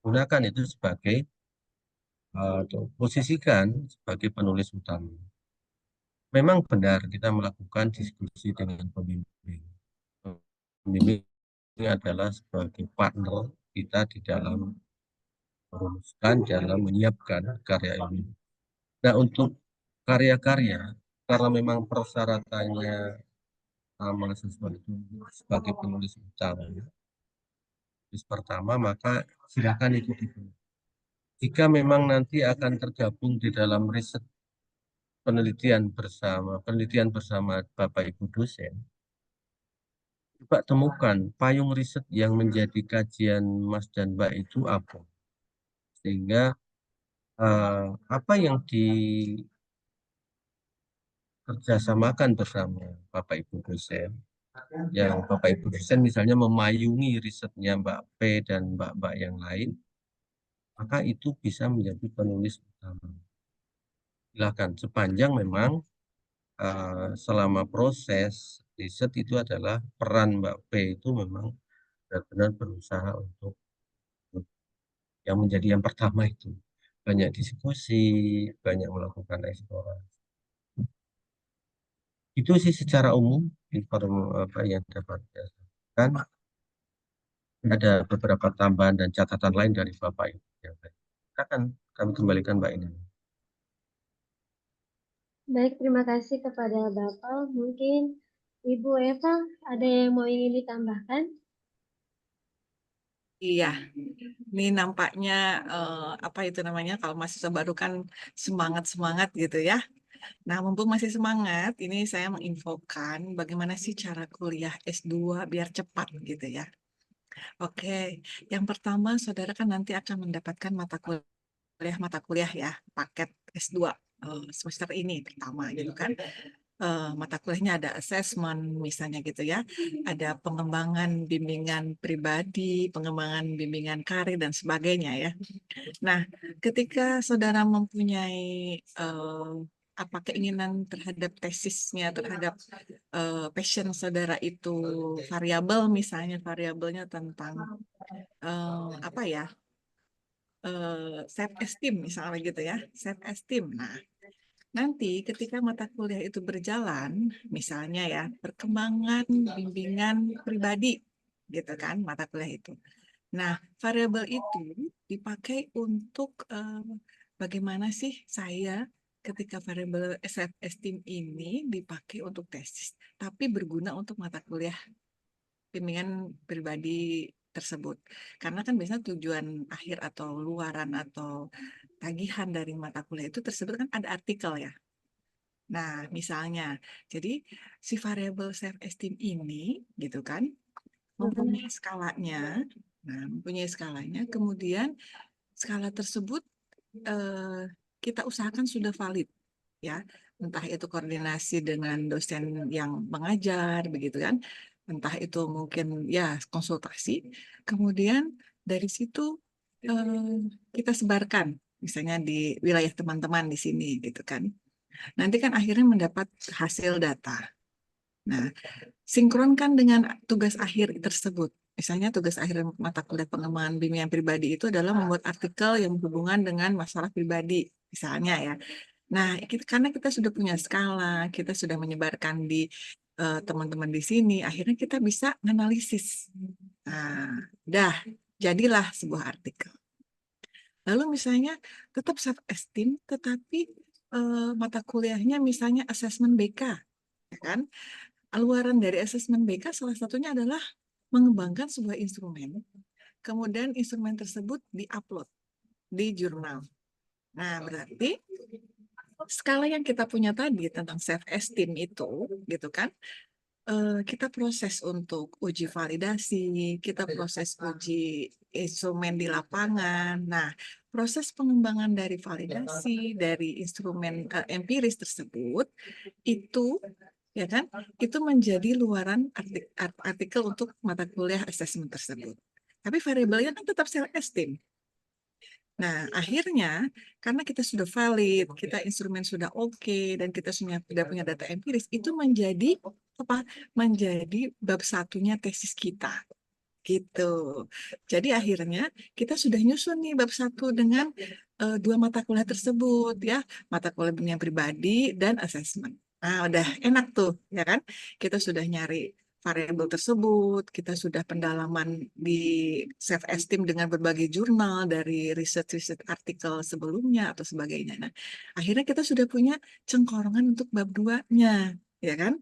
Speaker 6: gunakan itu sebagai atau posisikan sebagai penulis utama. Memang benar kita melakukan diskusi dengan pembimbing. Pembimbing adalah sebagai partner kita di dalam merumuskan, dalam menyiapkan karya ini. Nah, untuk karya-karya, karena memang persyaratannya mahasiswa itu sebagai penulis utama, penulis pertama, maka silakan itu dipilih. Jika memang nanti akan tergabung di dalam riset penelitian bersama Bapak Ibu dosen, coba temukan payung riset yang menjadi kajian Mas dan Mbak itu apa, sehingga apa yang dikerjasamakan bersama Bapak Ibu dosen, yang Bapak Ibu dosen misalnya memayungi risetnya Mbak P dan Mbak-Mbak yang lain, maka itu bisa menjadi penulis utama. Silakan, sepanjang memang selama proses riset itu adalah peran Mbak P itu memang benar-benar berusaha untuk yang menjadi yang pertama itu. Banyak diskusi, banyak melakukan eksplorasi. Itu sih secara umum apa yang dapat saya sampaikan. Ada beberapa tambahan dan catatan lain dari Bapak Ibu yang lain. Silakan kami kembalikan Mbak Ina.
Speaker 3: Baik, terima kasih kepada Bapak. Mungkin Ibu Eva ada yang mau ingin ditambahkan?
Speaker 4: Iya, ini nampaknya apa itu namanya kalau mahasiswa baru kan semangat-semangat gitu ya. Nah, mumpung masih semangat, ini saya menginfokan bagaimana sih cara kuliah S2 biar cepat gitu ya. Oke, yang pertama saudara kan nanti akan mendapatkan mata kuliah ya, paket S2 semester ini pertama gitu kan. Mata kuliahnya ada assessment misalnya gitu ya, ada pengembangan bimbingan pribadi, pengembangan bimbingan karir dan sebagainya ya. Nah, ketika saudara mempunyai apa keinginan terhadap tesisnya, terhadap passion saudara itu variabel, misalnya variabelnya tentang apa ya, self esteem misalnya gitu ya, self esteem. Nah, nanti ketika mata kuliah itu berjalan, misalnya ya, perkembangan bimbingan pribadi, gitu kan, mata kuliah itu. Nah, variabel itu dipakai untuk bagaimana sih saya ketika variabel self-esteem ini dipakai untuk tesis, tapi berguna untuk mata kuliah bimbingan pribadi tersebut. Karena kan biasanya tujuan akhir atau luaran atau tagihan dari mata kuliah itu tersebut kan ada artikel ya. Nah, misalnya, jadi si variabel self-esteem ini, gitu kan, mempunyai skalanya. Nah, mempunyai skalanya, kemudian skala tersebut kita usahakan sudah valid, ya. Entah itu koordinasi dengan dosen yang mengajar, begitu kan. Entah itu mungkin ya konsultasi. Kemudian dari situ kita sebarkan, misalnya di wilayah teman-teman di sini, gitu kan. Nanti kan akhirnya mendapat hasil data. Nah, sinkronkan dengan tugas akhir tersebut. Misalnya tugas akhir mata kuliah pengembangan bimbingan pribadi itu adalah membuat artikel yang berhubungan dengan masalah pribadi, misalnya ya. Nah, karena kita sudah punya skala, kita sudah menyebarkan di teman-teman di sini, akhirnya kita bisa menganalisis. Nah, jadilah sebuah artikel. Lalu misalnya tetap self-esteem, tetapi mata kuliahnya misalnya asesmen BK, ya kan? Luaran dari asesmen BK salah satunya adalah mengembangkan sebuah instrumen, kemudian instrumen tersebut diupload di jurnal. Nah, berarti skala yang kita punya tadi tentang self-esteem itu, gitu kan, kita proses untuk uji validasi, kita proses uji instrumen di lapangan. Nah, proses pengembangan dari validasi, dari instrumen empiris tersebut, itu ya kan, itu menjadi luaran artikel untuk mata kuliah asesmen tersebut. Tapi variabelnya kan tetap self-esteem. Nah, akhirnya karena kita sudah valid, kita instrumen sudah oke, dan kita sudah punya data empiris, itu menjadi apa? Menjadi bab satunya tesis kita. Gitu. Jadi akhirnya kita sudah nyusun nih bab 1 dengan dua mata kuliah tersebut ya, mata kuliah bimbingan pribadi dan asesmen. Nah, udah enak tuh, ya kan? Kita sudah nyari variabel tersebut, kita sudah pendalaman di self-esteem dengan berbagai jurnal, dari riset-riset artikel sebelumnya atau sebagainya. Nah, akhirnya kita sudah punya cengkorongan untuk bab 2-nya, ya kan?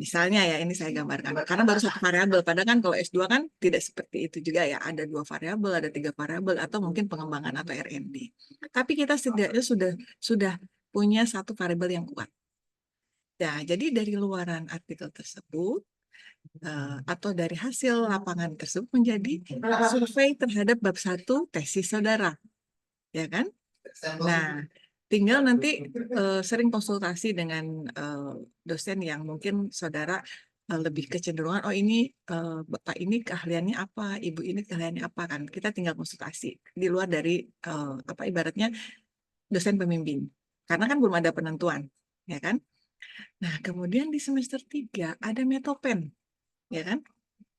Speaker 4: Misalnya ya, ini saya gambarkan. Karena baru satu variabel, padahal kan kalau S2 kan tidak seperti itu juga ya. Ada 2 variabel, ada 3 variabel, atau mungkin pengembangan atau R&D. Tapi kita setidaknya sudah punya satu variabel yang kuat. Nah, jadi dari luaran artikel tersebut, atau dari hasil lapangan tersebut menjadi survei terhadap bab 1 tesis saudara. Ya kan? Nah, tinggal nanti sering konsultasi dengan dosen yang mungkin saudara lebih kecenderungan, oh ini Bapak ini keahliannya apa, Ibu ini keahliannya apa, kan. Kita tinggal konsultasi di luar dari apa ibaratnya dosen pembimbing. Karena kan belum ada penentuan, ya kan? Nah, kemudian di semester 3 ada metopen, ya kan?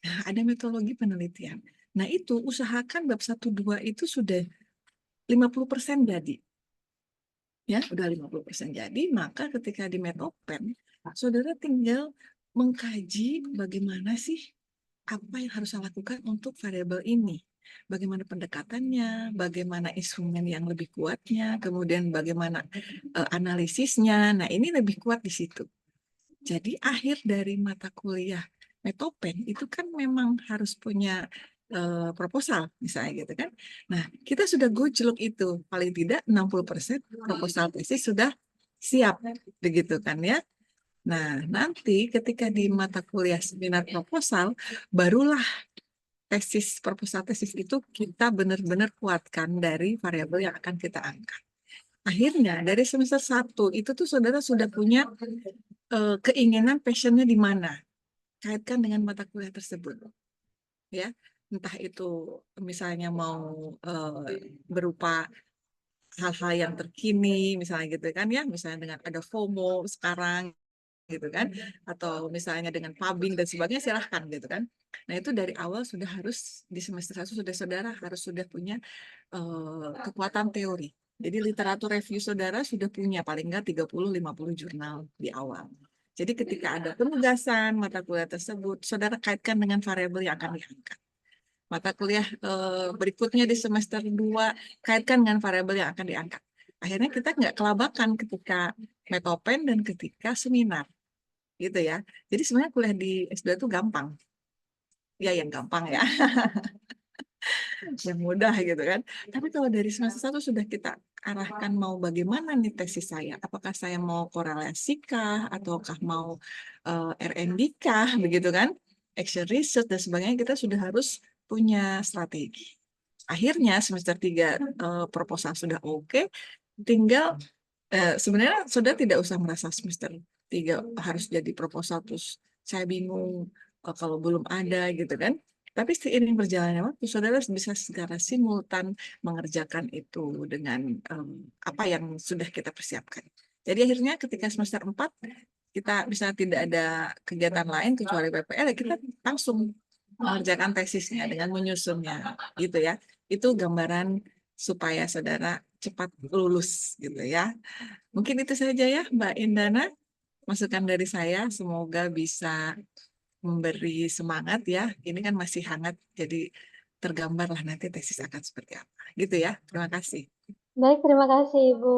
Speaker 4: Nah, ada metodologi penelitian. Nah, itu usahakan bab 1-2 itu sudah 50% jadi. Ya, udah 50% jadi, maka ketika di metopen, saudara tinggal mengkaji bagaimana sih apa yang harus saya lakukan untuk variabel ini. Bagaimana pendekatannya, bagaimana instrumen yang lebih kuatnya, kemudian bagaimana analisisnya. Nah, ini lebih kuat di situ. Jadi akhir dari mata kuliah metopen itu kan memang harus punya proposal misalnya gitu kan. Nah, kita sudah gojlok itu, paling tidak 60% proposal tesis sudah siap begitu kan ya. Nah, nanti ketika di mata kuliah seminar proposal, barulah proposal tesis itu kita benar-benar kuatkan dari variabel yang akan kita angkat. Akhirnya dari semester 1 itu tuh saudara sudah punya keinginan passionnya di mana, kaitkan dengan mata kuliah tersebut, ya. Entah itu misalnya mau berupa hal-hal yang terkini, misalnya gitu kan ya, misalnya dengan ada FOMO sekarang, gitu kan, atau misalnya dengan pubbing dan sebagainya, silahkan gitu kan. Nah, itu dari awal sudah harus di semester 1 saudara harus sudah punya kekuatan teori. Jadi literatur review saudara sudah punya paling nggak 30-50 jurnal di awal. Jadi ketika ada penugasan mata kuliah tersebut, saudara kaitkan dengan variabel yang akan diangkat. Mata kuliah berikutnya di semester 2, kaitkan dengan variabel yang akan diangkat. Akhirnya kita nggak kelabakan ketika metopen dan ketika seminar. Gitu ya. Jadi sebenarnya kuliah di S2 itu gampang. Ya, yang gampang ya. Yang mudah gitu kan. Tapi kalau dari semester 1 sudah kita arahkan mau bagaimana nih tesis saya. Apakah saya mau korelasi kah, ataukah mau R&D kah, begitu kan. Action research dan sebagainya, kita sudah harus punya strategi. Akhirnya semester 3 proposal sudah oke, tinggal sebenarnya sudah tidak usah merasa semester 3 harus jadi proposal terus saya bingung kalau belum ada gitu kan. Tapi seiring berjalannya waktu, saudara bisa secara simultan mengerjakan itu dengan apa yang sudah kita persiapkan. Jadi akhirnya ketika semester 4, kita bisa tidak ada kegiatan lain kecuali PPL, ya kita langsung mengerjakan tesisnya dengan menyusunnya, gitu ya. Itu gambaran supaya saudara cepat lulus, gitu ya. Mungkin itu saja ya, Mbak Indana. Masukan dari saya, semoga bisa memberi semangat ya. Ini kan masih hangat, jadi tergambarlah nanti tesis akan seperti apa. Gitu ya. Terima kasih.
Speaker 3: Baik, terima kasih Ibu.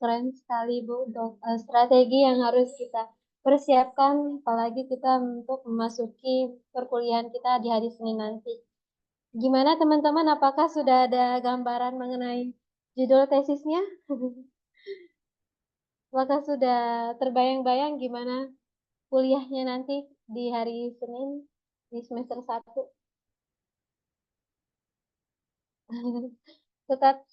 Speaker 3: Keren sekali Bu untuk strategi yang harus kita persiapkan, apalagi kita untuk memasuki perkuliahan kita di hari Senin nanti. Gimana teman-teman, apakah sudah ada gambaran mengenai judul tesisnya? Apakah sudah terbayang-bayang gimana kuliahnya nanti di hari Senin di semester 1? Tetap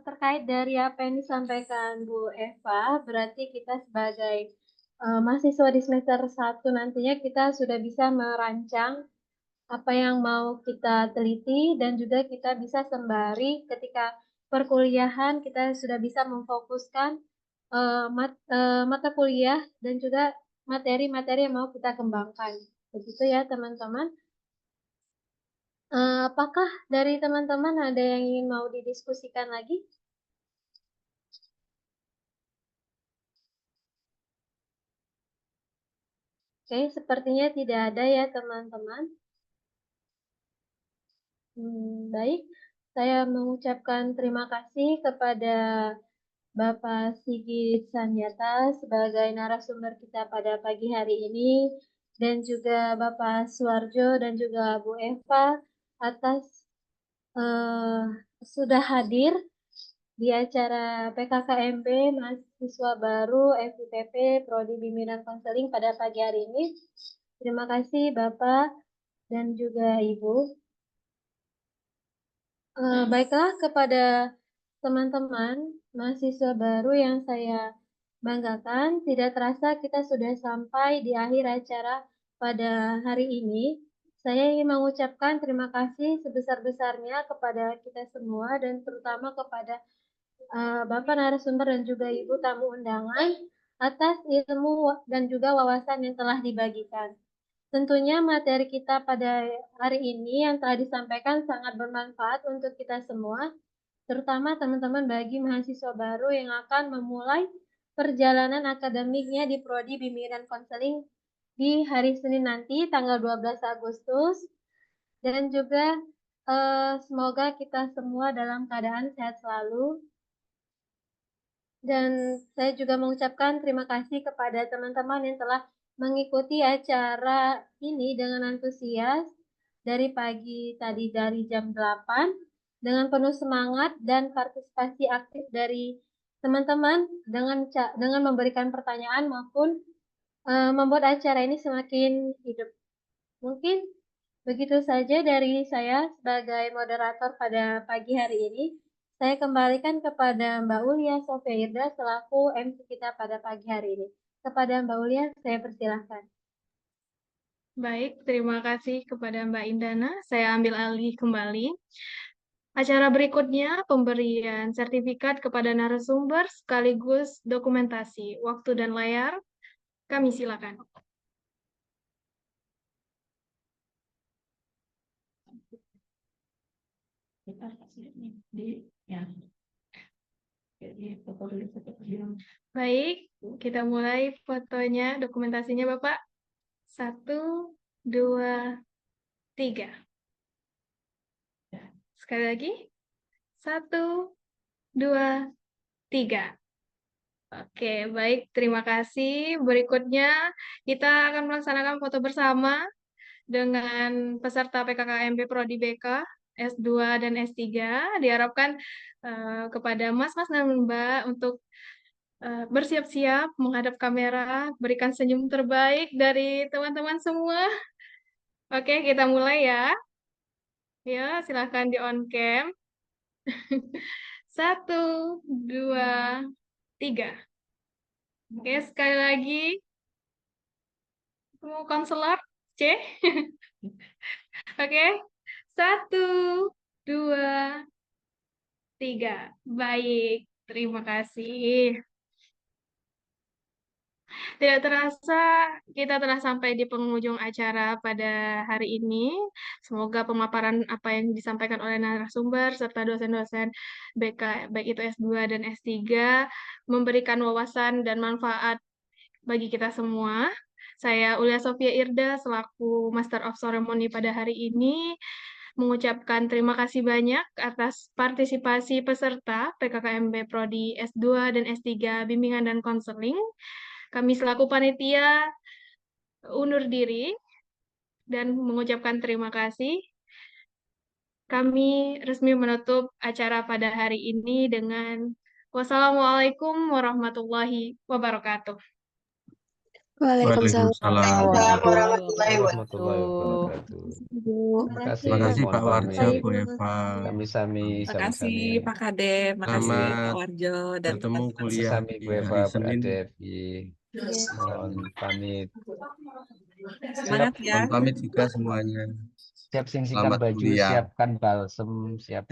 Speaker 3: terkait dari apa yang disampaikan Bu Eva, berarti kita sebagai mahasiswa di semester 1 nantinya kita sudah bisa merancang apa yang mau kita teliti dan juga kita bisa sembari ketika perkuliahan kita sudah bisa memfokuskan mata kuliah dan juga materi-materi yang mau kita kembangkan. Begitu ya teman-teman. Apakah dari teman-teman ada yang ingin mau didiskusikan lagi? Oke, sepertinya tidak ada ya teman-teman. Baik, saya mengucapkan terima kasih kepada Bapak Sigit Sanyata sebagai narasumber kita pada pagi hari ini, dan juga Bapak Suarjo dan juga Bu Eva atas sudah hadir di acara PKKMB Mahasiswa Baru FIPP Prodi Bimbingan Konseling pada pagi hari ini. Terima kasih Bapak dan juga Ibu. Baiklah, kepada teman-teman mahasiswa baru yang saya banggakan, tidak terasa kita sudah sampai di akhir acara pada hari ini. Saya ingin mengucapkan terima kasih sebesar-besarnya kepada kita semua dan terutama kepada Bapak narasumber dan juga Ibu tamu undangan atas ilmu dan juga wawasan yang telah dibagikan. Tentunya materi kita pada hari ini yang telah disampaikan sangat bermanfaat untuk kita semua, terutama teman-teman bagi mahasiswa baru yang akan memulai perjalanan akademiknya di Prodi Bimbingan Konseling di hari Senin nanti, tanggal 12 Agustus. Dan juga semoga kita semua dalam keadaan sehat selalu. Dan saya juga mengucapkan terima kasih kepada teman-teman yang telah mengikuti acara ini dengan antusias dari pagi tadi dari jam 8 dengan penuh semangat dan partisipasi aktif dari teman-teman dengan memberikan pertanyaan maupun membuat acara ini semakin hidup. Mungkin begitu saja dari saya sebagai moderator pada pagi hari ini. Saya kembalikan kepada Mbak Ulia Sofirda selaku MC kita pada pagi hari ini. Kepada Mbak Ulia, saya persilahkan.
Speaker 1: Baik, terima kasih kepada Mbak Indana. Saya ambil alih kembali. Acara berikutnya pemberian sertifikat kepada narasumber sekaligus dokumentasi. Waktu dan layar, kami silakan. Baik, kita mulai fotonya, dokumentasinya Bapak. 1, 2, 3. Sekali lagi. 1, 2, 3. Oke, baik. Terima kasih. Berikutnya, kita akan melaksanakan foto bersama dengan peserta PKKMB Prodi BK S2 dan S3. Diharapkan kepada Mas-Mas dan Mbak untuk bersiap-siap menghadap kamera, berikan senyum terbaik dari teman-teman semua. Oke, kita mulai ya. Ya, silahkan di on cam. 1, 2, 3. Oke, sekali lagi. Mau konselor C. Oke, 1, 2, 3. Baik, terima kasih. Tidak terasa kita telah sampai di penghujung acara pada hari ini. Semoga pemaparan apa yang disampaikan oleh narasumber serta dosen-dosen BK, baik itu S2 dan S3, memberikan wawasan dan manfaat bagi kita semua. Saya Ulia Sofia Irda selaku Master of Ceremony pada hari ini mengucapkan terima kasih banyak atas partisipasi peserta PKKMB Prodi S2 dan S3 Bimbingan dan Konseling. Kami selaku panitia undur diri dan mengucapkan terima kasih. Kami resmi menutup acara pada hari ini dengan wassalamualaikum warahmatullahi wabarakatuh.
Speaker 6: Waalaikumsalam.
Speaker 2: Waalaikumsalam
Speaker 7: warahmatullahi
Speaker 2: warahmatullahi
Speaker 7: wabarakatuh.
Speaker 2: wabarakatuh.
Speaker 7: Terima kasih.
Speaker 6: Terima kasih
Speaker 7: Mohon
Speaker 6: Pak Warjo,
Speaker 7: pamit.
Speaker 6: Bu Eva.
Speaker 7: Sami-sami,
Speaker 4: Terima kasih
Speaker 7: sami-sami.
Speaker 4: Pak Kadep, makasih Pak
Speaker 6: Selamat
Speaker 4: Warjo dan
Speaker 6: bertemu
Speaker 4: teman-teman
Speaker 6: kuliah
Speaker 7: Sami
Speaker 6: di
Speaker 7: Bu
Speaker 6: hari
Speaker 7: Eva, Pak
Speaker 6: Senin.
Speaker 7: Adep.
Speaker 3: Iya.
Speaker 7: Mohon pamit. Siap,
Speaker 4: Semangat ya.
Speaker 6: Mohon pamit juga semuanya.
Speaker 7: siap singsikan
Speaker 6: Selamat
Speaker 7: baju,
Speaker 6: kuliah.
Speaker 7: siapkan balsem, siap